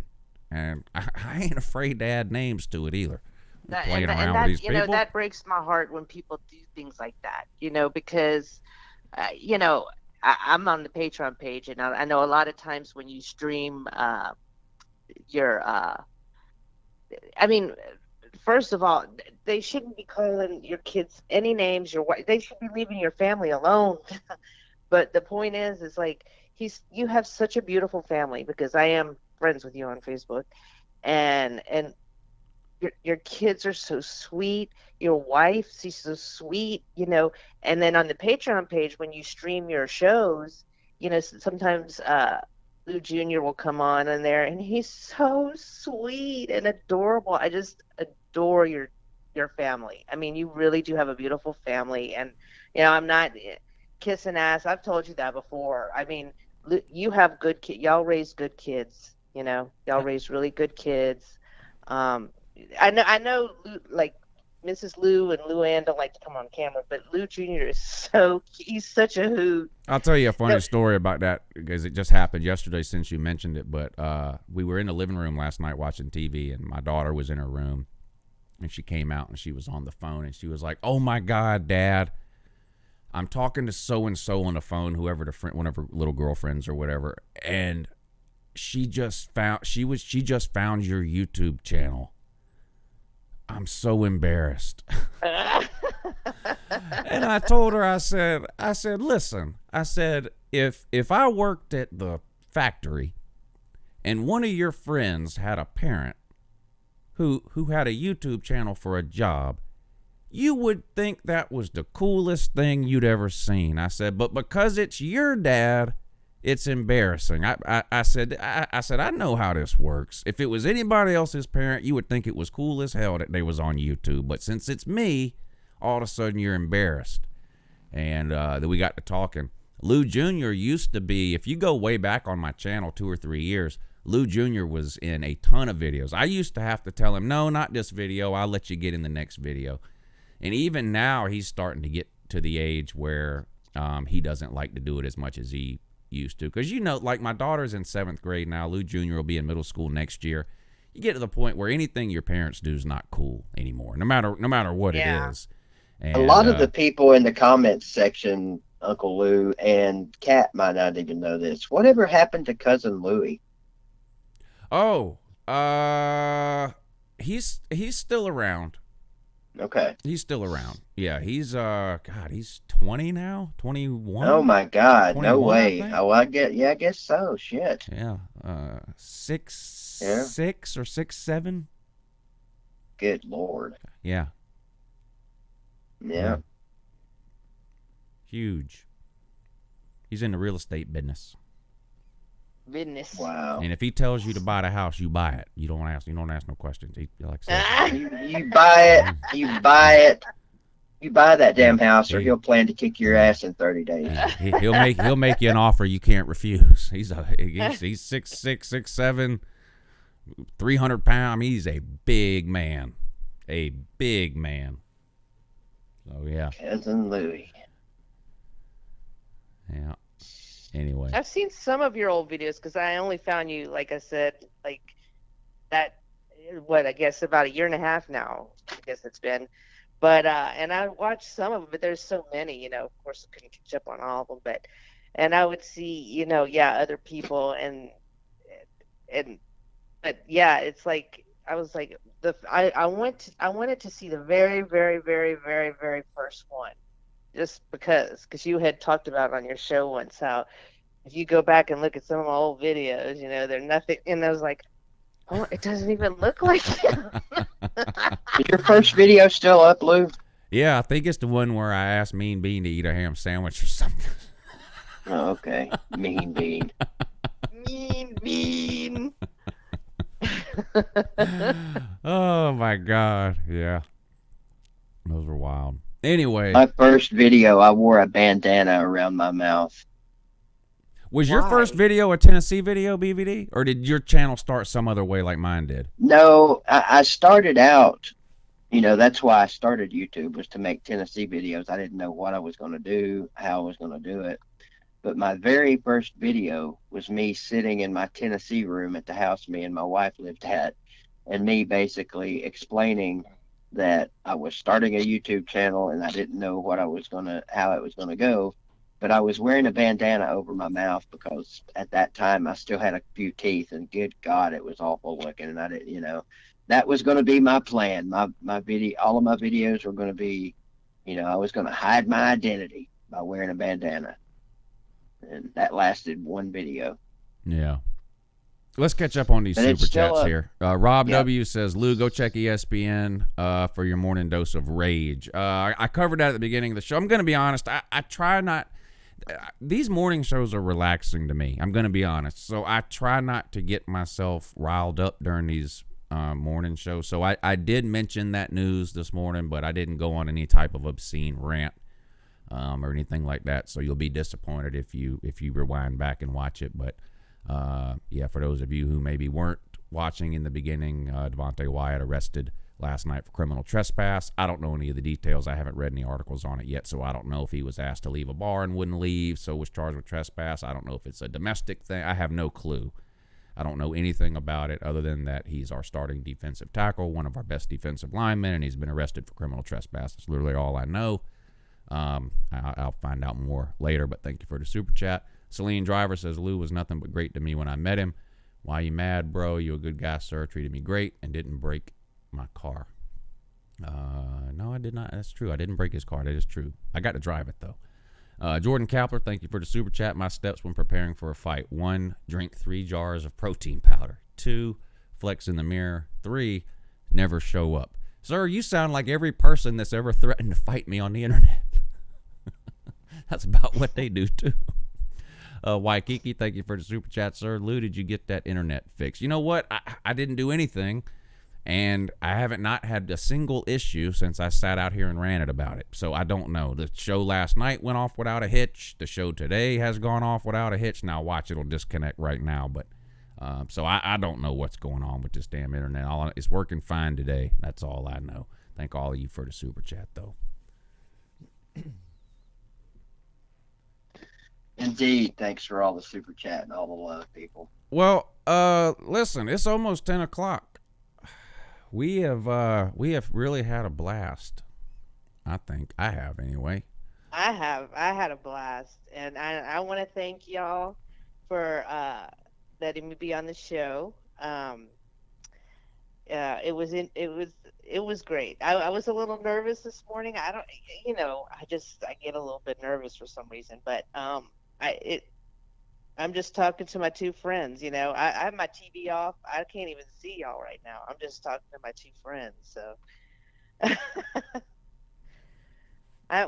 and I ain't afraid to add names to it either. Playing around with these people. That breaks my heart when people do things like that, because I'm on the Patreon page, and I know a lot of times when you stream first of all, they shouldn't be calling your kids any names. They should be leaving your family alone. But the point is like, you have such a beautiful family, because I am friends with you on Facebook, and your kids are so sweet. Your wife, she's so sweet, And then on the Patreon page, when you stream your shows, sometimes Lou Jr. will come on in there, and he's so sweet and adorable. I just adore your family. I mean, you really do have a beautiful family, and I'm not kissing ass. I've told you that before. I mean, you have good kids. Y'all raise good kids. Y'all raise really good kids. I know, like, Mrs. Lou and Lou Ann don't like to come on camera, but Lou Jr. he's such a hoot. I'll tell you a funny story about that, because it just happened yesterday since you mentioned it, but we were in the living room last night watching TV, and my daughter was in her room, And she came out and she was on the phone and she was like, "Oh my God, Dad, I'm talking to so-and-so on the phone, whoever one of her little girlfriends or whatever. And she just found your YouTube channel. I'm so embarrassed." And I told her, I said, "Listen," I said, if I worked at the factory and one of your friends had a parent who had a YouTube channel for a job, you would think that was the coolest thing you'd ever seen. I said, but because it's your dad, it's embarrassing. I said, I know how this works. If it was anybody else's parent, you would think it was cool as hell that they was on YouTube. But since it's me, all of a sudden you're embarrassed. And then we got to talking. Lou Jr. used to be, if you go way back on my channel 2 or 3 years, Lou Jr. was in a ton of videos. I used to have to tell him, no, not this video. I'll let you get in the next video. And even now, he's starting to get to the age where he doesn't like to do it as much as he used to. Because, you know, like my daughter's in 7th grade now. Lou Jr. will be in middle school next year. You get to the point where anything your parents do is not cool anymore, no matter what it is. And, a lot of the people in the comments section, Uncle Lou and Kat might not even know this. Whatever happened to Cousin Louie? Oh, he's still around. Okay. He's still around. Yeah, he's he's 20 now, 21. Oh my God, no 21, way. I Oh, I guess so. Shit. Yeah, 6'6" or 6'7". Good Lord. Yeah. Yeah. Huge. He's in the real estate business. Business. Wow. And if he tells you to buy the house, you buy it. You don't ask no questions. He, like I said, You buy it. You buy it. You buy that damn house, or he'll plan to kick your ass in 30 days. he'll make you an offer you can't refuse. He's 6'6", 6'7", 300 pounds. He's a big man. A big man. So yeah. Cousin Louie. Yeah. Anyway. I've seen some of your old videos because I only found you, like I said, like that, I guess about 1.5 years now, I guess it's been. But, and I watched some of them, but there's so many, of course I couldn't catch up on all of them, and I would see, other people but yeah, it's like, I was like, I wanted to see the very, very, very, very, very first one. Just because you had talked about on your show once how if you go back and look at some of my old videos, they're nothing. And I was like, oh, it doesn't even look like him. Is your first video still up, Lou? Yeah, I think it's the one where I asked Mean Bean to eat a ham sandwich or something. Oh, okay. Mean Bean. Mean Bean. Oh, my God. Yeah. Those were wild. Anyway. My first video, I wore a bandana around my mouth. Was your first video a Tennessee video, BVD? Or did your channel start some other way like mine did? No, I started out, that's why I started YouTube, was to make Tennessee videos. I didn't know what I was going to do, how I was going to do it. But my very first video was me sitting in my Tennessee room at the house me and my wife lived at, and me basically explaining that I was starting a YouTube channel and I didn't know how it was gonna go, but I was wearing a bandana over my mouth because at that time I still had a few teeth, and good God, it was awful looking, and I didn't, that was going to be my plan. My video, all of my videos were going to be, I was going to hide my identity by wearing a bandana, and that lasted one video. Yeah. Let's catch up on these But super chats still here. Rob W. says, Lou, go check ESPN for your morning dose of rage. I covered that at the beginning of the show. I'm going to be honest. I try not. These morning shows are relaxing to me. I'm going to be honest. So I try not to get myself riled up during these morning shows. So I did mention that news this morning, but I didn't go on any type of obscene rant or anything like that. So you'll be disappointed if you rewind back and watch it. But yeah, for those of you who maybe weren't watching in the beginning, Devontae Wyatt arrested last night for criminal trespass. I don't know any of the details. I haven't read any articles on it yet, so I don't know if he was asked to leave a bar and wouldn't leave, so was charged with trespass. I don't know if it's a domestic thing. I have no clue. I don't know anything about it other than that he's our starting defensive tackle, one of our best defensive linemen, and he's been arrested for criminal trespass. That's literally all I know. I'll find out more later, but thank you for the super chat. Celine Driver says, Lou was nothing but great to me when I met him. Why you mad, bro? You a good guy, sir. Treated me great and didn't break my car. No, I did not. That's true. I didn't break his car. That is true. I got to drive it, though. Jordan Kapler, thank you for the super chat. My steps when preparing for a fight. 1, drink 3 jars of protein powder. 2, flex in the mirror. 3, never show up. Sir, you sound like every person that's ever threatened to fight me on the internet. That's about what they do, too. Waikiki, thank you for the super chat, sir. Lou, did you get that internet fixed? You know what? I didn't do anything, and I haven't not had a single issue since I sat out here and ranted about it. So I don't know. The show last night went off without a hitch. The show today has gone off without a hitch. Now watch, it'll disconnect right now. But so I don't know what's going on with this damn internet. It's working fine today. That's all I know. Thank all of you for the super chat, though. Indeed. Thanks for all the super chat and all the love, people. Well, listen, it's almost 10 o'clock. We have really had a blast. I think I have, anyway. I had a blast, and I want to thank y'all for letting me be on the show. It was great. I was a little nervous this morning. I get a little bit nervous for some reason, but I'm just talking to my 2 friends. I have my TV off. I can't even see y'all right now. I'm just talking to my 2 friends. So.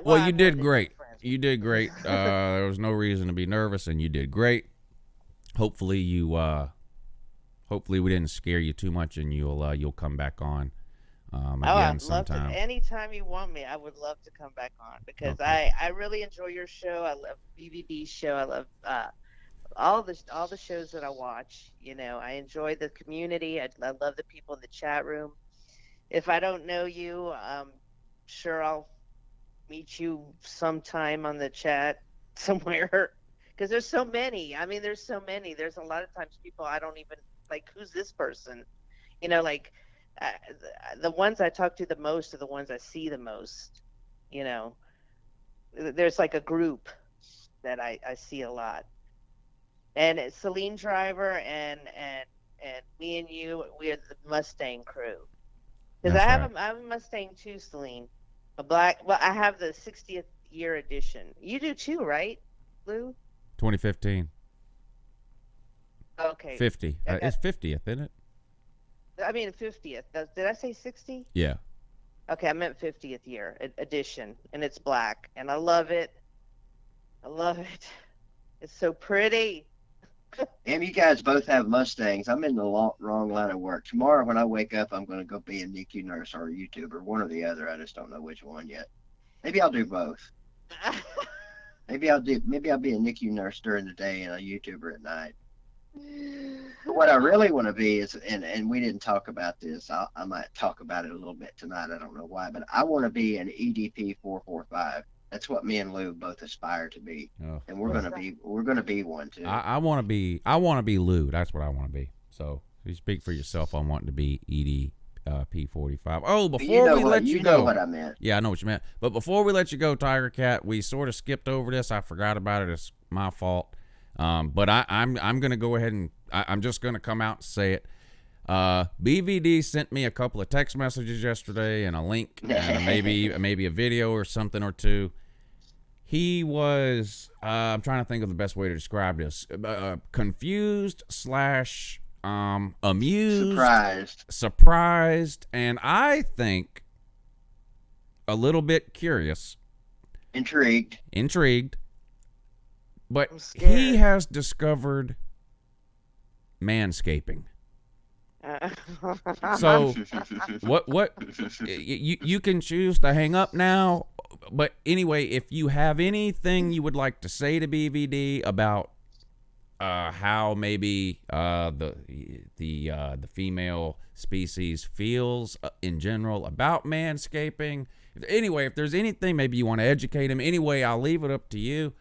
Well, you did great. You did great. There was no reason to be nervous, and you did great. Hopefully we didn't scare you too much, and you'll come back on again sometime. Love to. Anytime you want me, I would love to come back on because okay. I really enjoy your show. I love BVD's show. I love all the shows that I watch. I enjoy the community. I love the people in the chat room. If I don't know you, I'm sure I'll meet you sometime on the chat somewhere because there's so many. I mean, there's so many. There's a lot of times people I don't even like. Who's this person? The ones I talk to the most are the ones I see the most. There's like a group that I see a lot. And it's Celine Driver and me and you, we're the Mustang crew. Because I have a Mustang too, Celine. A black. Well, I have the 60th year edition. You do too, right, Lou? 2015. Okay. 50. It's 50th, isn't it? I mean 50th. Did I say 60? Yeah. Okay, I meant 50th year edition, and it's black, and I love it. I love it. It's so pretty. Damn, you guys both have Mustangs. I'm in the wrong line of work. Tomorrow when I wake up, I'm going to go be a NICU nurse or a YouTuber, one or the other. I just don't know which one yet. Maybe I'll do both. Maybe I'll be a NICU nurse during the day and a YouTuber at night. But what I really want to be is, and we didn't talk about this. I might talk about it a little bit tonight. I don't know why, but I want to be an EDP 445. That's what me and Lou both aspire to be, and we're gonna be one too. I want to be Lou. That's what I want to be. So if you speak for yourself, I'm wanting to be EDP 45. Oh, before we let you go, you know what I meant. Yeah, I know what you meant. But before we let you go, Tiger Cat, we sort of skipped over this. I forgot about it. It's my fault. But I'm gonna go ahead and I'm just gonna come out and say it. BVD sent me a couple of text messages yesterday and a link and maybe a video or something or two. He was I'm trying to think of the best way to describe this. Confused / amused, surprised, and I think a little bit curious, intrigued. But he has discovered manscaping. So what you can choose to hang up now, but anyway, if you have anything you would like to say to BVD about how maybe the female species feels in general about manscaping, if there's anything maybe you want to educate him, anyway, I'll leave it up to you.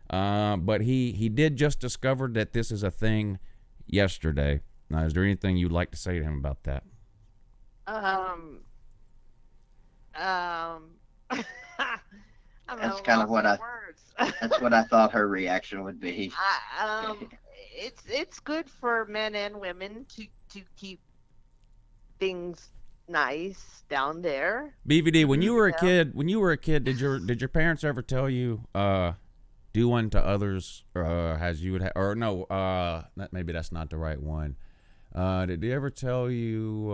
But he did just discover that this is a thing yesterday. Now, is there anything you'd like to say to him about that? Um, I'm That's at a kind of loss what for I. words. That's what I thought her reaction would be. It's good for men and women to keep things nice down there. BVD, when you were a Yeah. kid, did your parents ever tell you do unto others as you would or no, maybe that's not the right one. Did they ever tell you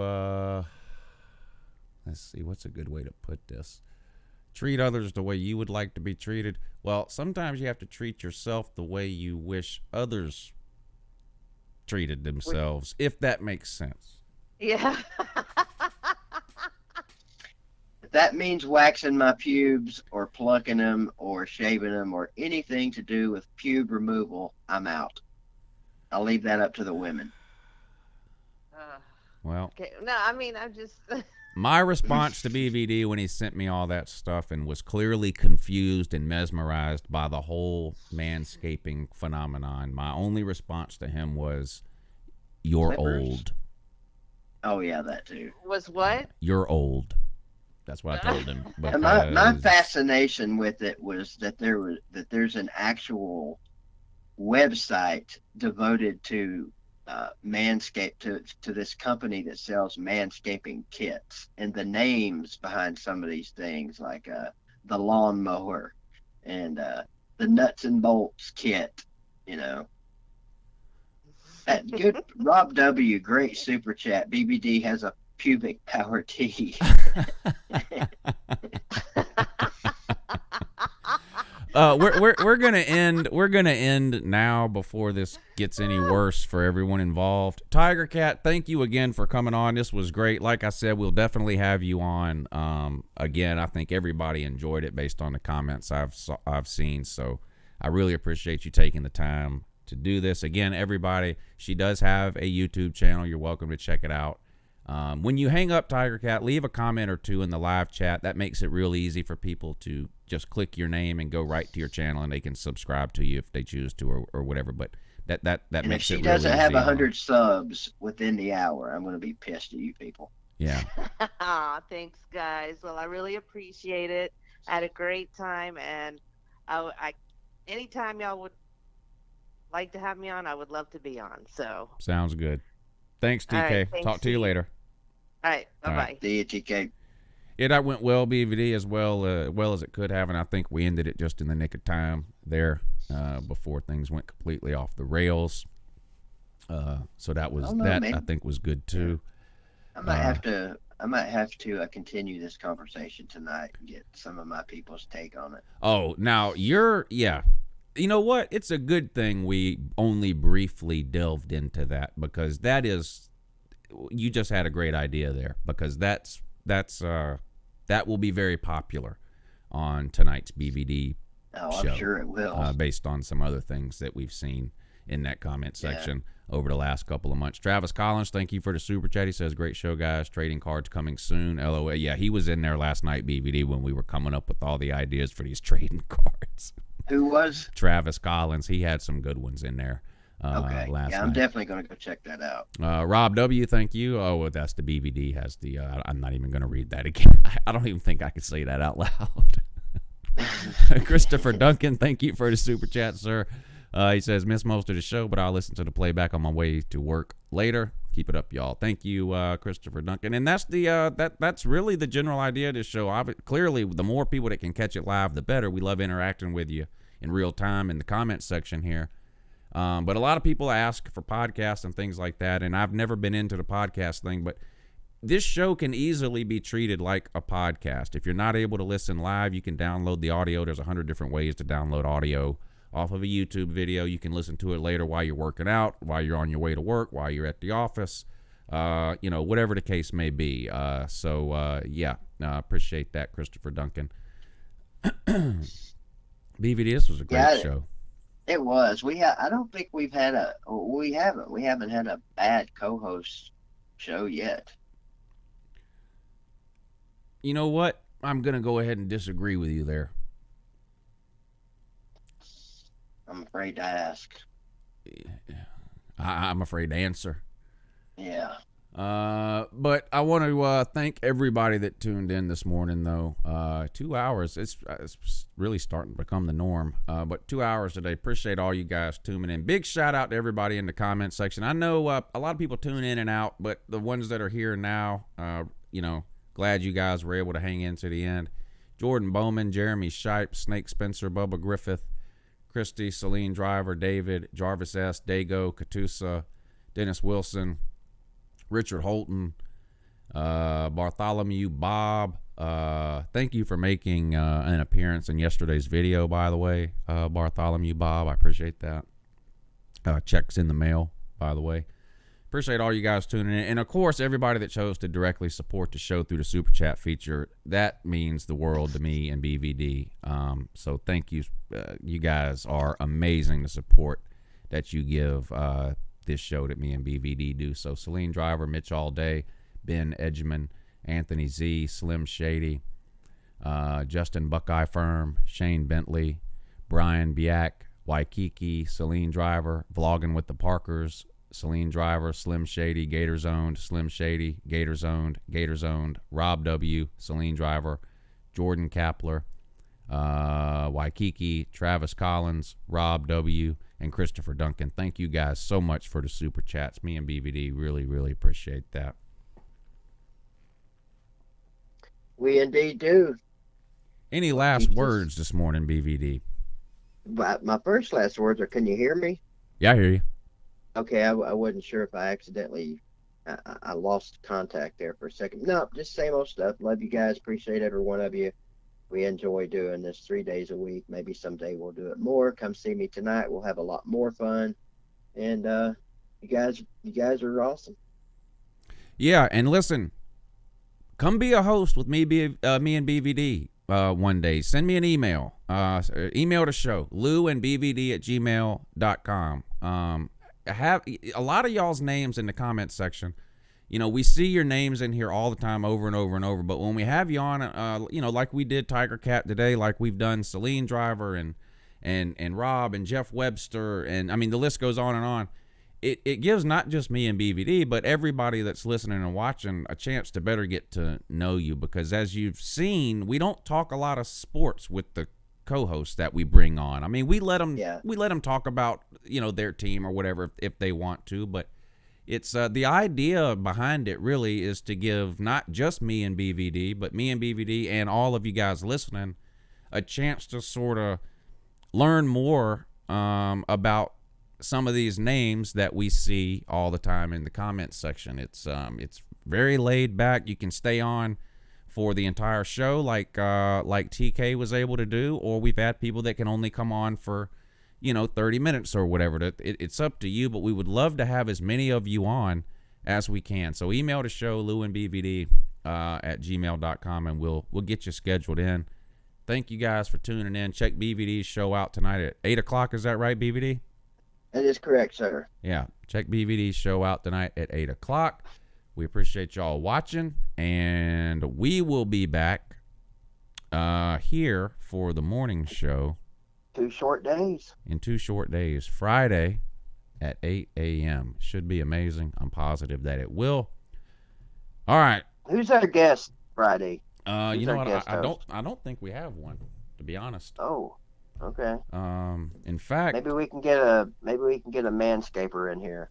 let's see, what's a good way to put this? Treat others the way you would like to be treated. Well, sometimes you have to treat yourself the way you wish others treated themselves, if that makes sense. Yeah. If that means waxing my pubes or plucking them or shaving them or anything to do with pube removal, I'm out. I'll leave that up to the women. Well, Okay. No, I mean, I'm just. my response to BVD when he sent me all that stuff and was clearly confused and mesmerized by the whole manscaping phenomenon, my only response to him was, "You're Clippers? old. Oh yeah, that too. Was what? You're old." That's what I told him. And my because- fascination with it was that there's an actual website devoted to Manscaped, to this company that sells manscaping kits, and the names behind some of these things, like the lawnmower and the nuts and bolts kit, That good Rob W. Great super chat. BBD has a pubic power tee. We're gonna end now before this gets any worse for everyone involved. Tiger Cat, thank you again for coming on. This was great. Like I said, we'll definitely have you on again. I think everybody enjoyed it based on the comments I've seen. So I really appreciate you taking the time to do this. Again, everybody, she does have a YouTube channel. You're welcome to check it out. When you hang up, Tiger Cat, leave a comment or two in the live chat. That makes it real easy for people to just click your name and go right to your channel, and they can subscribe to you if they choose to, or whatever. But that And if makes she it real doesn't easy. have 100 subs within the hour, I'm going to be pissed at you people. Yeah. Aw, thanks, guys. Well, I really appreciate it. I had a great time, and I anytime y'all would like to have me on, I would love to be on. So, Sounds good. Thanks, TK. All right, thanks, Talk to you Steve. later. all right, All bye right. bye. See you, TK. Yeah, that went well, BVD, as well as it could have, and I think we ended it just in the nick of time there before things went completely off the rails. So that was maybe. I think was good too. I might have to continue this conversation tonight and get some of my people's take on it. Oh, now yeah. You know what? It's a good thing we only briefly delved into that, because you just had a great idea there, because that will be very popular on tonight's BVD Oh, show. I'm sure it will. Based on some other things that we've seen in that comment section over the last couple of months. Travis Collins, thank you for the super chat. He says, great show, guys. Trading cards coming soon. LOL. Yeah, he was in there last night, BVD, when we were coming up with all the ideas for these trading cards. Who was? Travis Collins. He had some good ones in there Okay. last Yeah, I'm night. definitely going to go check that out. Rob W., thank you. Oh, well, that's the BVD. Has the I'm not even going to read that again. I don't even think I could say that out loud. Christopher Duncan, thank you for the super chat, sir. He says, miss most of the show, but I'll listen to the playback on my way to work later. Keep it up, y'all. Thank you, Christopher Duncan. And that's that's really the general idea of this show. Clearly, the more people that can catch it live, the better. We love interacting with you in real time in the comments section here. But a lot of people ask for podcasts and things like that, and I've never been into the podcast thing, but this show can easily be treated like a podcast. If you're not able to listen live, you can download the audio. There's 100 different ways to download audio off of a YouTube video. You can listen to it later while you're working out, while you're on your way to work, while you're at the office, whatever the case may be. Appreciate that, Christopher Duncan. BVD, this was a great show. It was. I don't think we haven't had a bad co-host show yet. You know what? I'm going to go ahead and disagree with you there. I'm afraid to ask. I'm afraid to answer. Yeah. But I want to thank everybody that tuned in this morning, though. 2 hours, it's really starting to become the norm. But 2 hours today. Appreciate all you guys tuning in. Big shout out to everybody in the comment section. I know a lot of people tune in and out, but the ones that are here now, glad you guys were able to hang in to the end. Jordan Bowman, Jeremy Shipe, Snake Spencer, Bubba Griffith, Christy, Celine Driver, David, Jarvis S., Dago, Katusa, Dennis Wilson, Richard Holton, Bartholomew, Bob. Thank you for making an appearance in yesterday's video, by the way, Bartholomew, Bob. I appreciate that. Checks in the mail, by the way. Appreciate all you guys tuning in. And, of course, everybody that chose to directly support the show through the Super Chat feature. That means the world to me and BVD. So thank you. You guys are amazing, the support that you give this show that me and BVD do. So Celine Driver, Mitch All Day, Ben Edgman, Anthony Z, Slim Shady, Justin Buckeye Firm, Shane Bentley, Brian Biak, Waikiki, Celine Driver, Vlogging with the Parkers, Celine Driver, Slim Shady, Gators Owned, Slim Shady, Gators Owned, Rob W, Celine Driver, Jordan Kapler, Waikiki, Travis Collins, Rob W, and Christopher Duncan. Thank you guys so much for the super chats. Me and BVD really, really appreciate that. We indeed do. Any last words this morning, BVD? But my first last words are, can you hear me? Yeah, I hear you. Okay, I wasn't sure if I accidentally, I lost contact there for a second. No, just same old stuff. Love you guys. Appreciate every one of you. We enjoy doing this 3 days a week. Maybe someday we'll do it more. Come see me tonight. We'll have a lot more fun. And you guys are awesome. Yeah, and listen, come be a host with me and BVD one day. Send me an email. Email the show, louandbvd@gmail.com. Have a lot of y'all's names in the comment section. We see your names in here all the time, over and over and over. But when we have you on, like we did Tiger Cat today, like we've done Celine Driver and Rob and Jeff Webster, and I mean the list goes on and on. It gives not just me and BVD, but everybody that's listening and watching a chance to better get to know you, because as you've seen, we don't talk a lot of sports with the co-hosts that we bring on. I mean, we let them talk about their team or whatever if they want to, but it's the idea behind it really is to give not just me and BVD, but me and BVD and all of you guys listening a chance to sort of learn more about some of these names that we see all the time in the comments section. It's very laid back. You can stay on for the entire show like TK was able to do, or we've had people that can only come on for 30 minutes or whatever. It's up to you, but we would love to have as many of you on as we can. So email the show, louandbvd @gmail.com, and we'll get you scheduled in. Thank you guys for tuning in. Check BVD's show out tonight at 8 o'clock. Is that right, BVD? That is correct, sir. Yeah. Check BVD's show out tonight at 8 o'clock. We appreciate y'all watching, and we will be back here for the morning show. 2 short days. In 2 short days. Friday at 8 a.m. Should be amazing. I'm positive that it will. All right. Who's our guest Friday? You know what? I don't think we have one, to be honest. Oh, okay. In fact, maybe we can get a manscaper in here.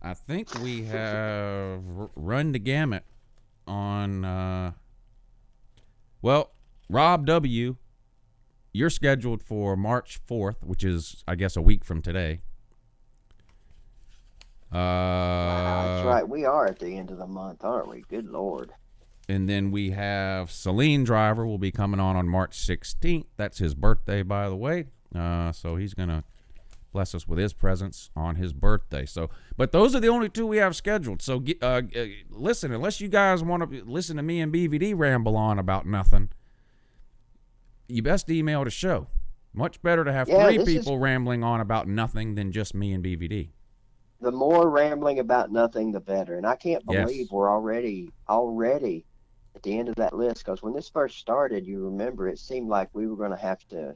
I think we have run the gamut on. Rob W., you're scheduled for March 4th, which is, I guess, a week from today. That's right. We are at the end of the month, aren't we? Good Lord. And then we have Celine Driver will be coming on March 16th. That's his birthday, by the way. So he's going to bless us with his presence on his birthday. So, but those are the only 2 we have scheduled. So listen, unless you guys want to listen to me and BVD ramble on about nothing, you best email the show. Much better to have 3 people rambling on about nothing than just me and BVD. The more rambling about nothing, the better. And I can't believe we're already at the end of that list, because when this first started, you remember, it seemed like we were going to have to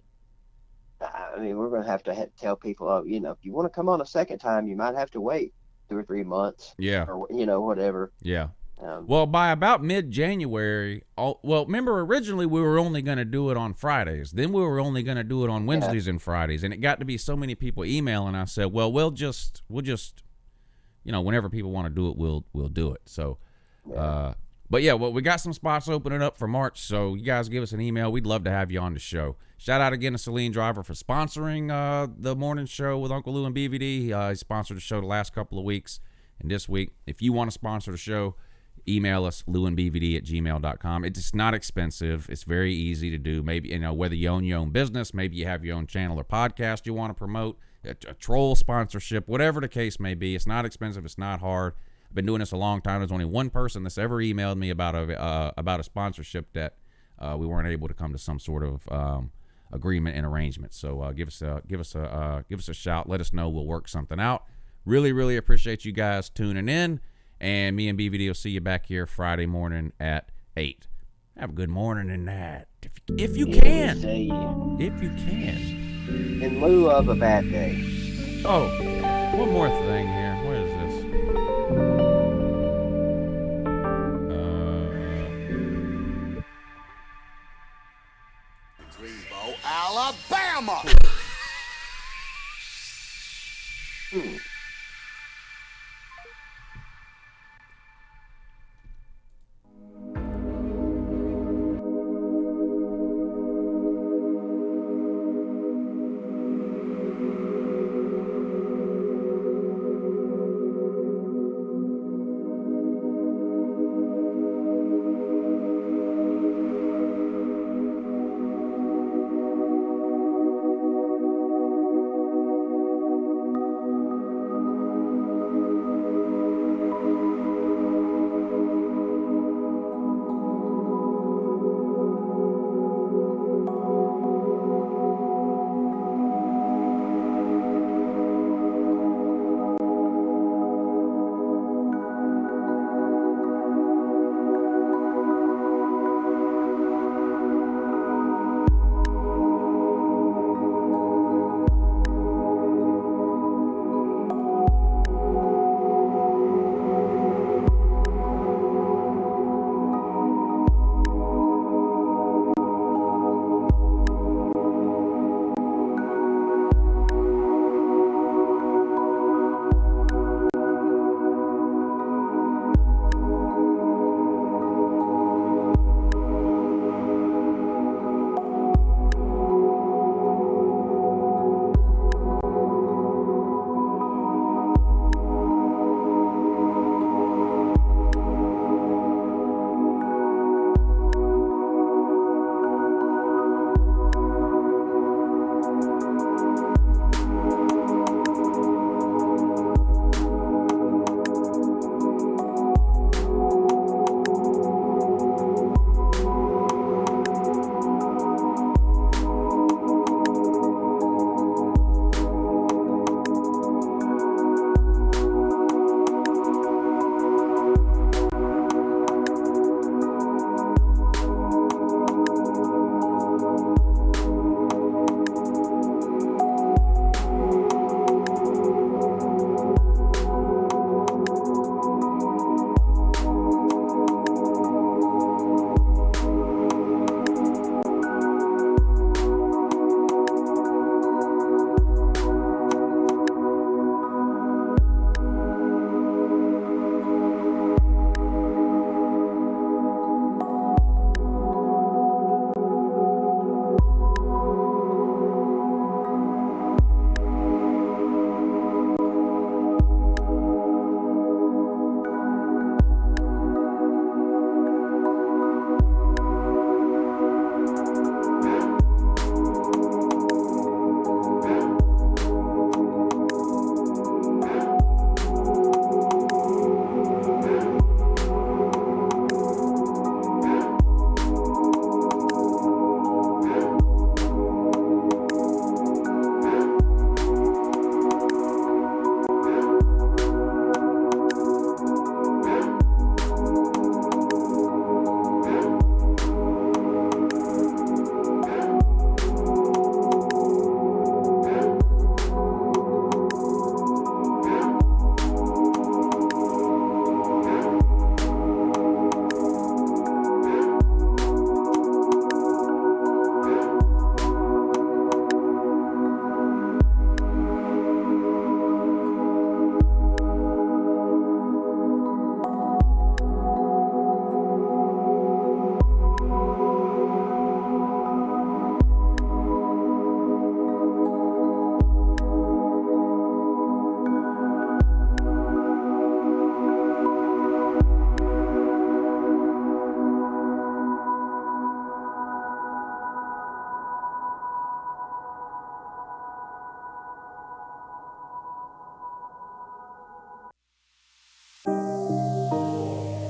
I mean, we're going to have tell people, oh, if you want to come on a second time, you might have to wait 2 or 3 months. Yeah. Or, whatever. Yeah. Well, by about mid-January, remember originally we were only going to do it on Fridays. Then we were only going to do it on Wednesdays and Fridays, and it got to be so many people emailing. I said, well, we'll just, whenever people want to do it, we'll do it. So, but yeah, we got some spots opening up for March. So you guys give us an email. We'd love to have you on the show. Shout out again to Celine Driver for sponsoring the morning show with Uncle Lou and BVD. He sponsored the show the last couple of weeks and this week. If you want to sponsor the show, email us, louandbvd@gmail.com. It's not expensive. It's very easy to do. Maybe, whether you own your own business, maybe you have your own channel or podcast you want to promote, a troll sponsorship, whatever the case may be. It's not expensive. It's not hard. I've been doing this a long time. There's only one person that's ever emailed me about a sponsorship that we weren't able to come to some sort of agreement and arrangement. So give us a shout. Let us know. We'll work something out. Really, really appreciate you guys tuning in. And me and BVD will see you back here Friday morning at 8. Have a good morning and night. If you can. If you can. In lieu of a bad day. Oh, one more thing here. Where is this? Greensboro, Alabama.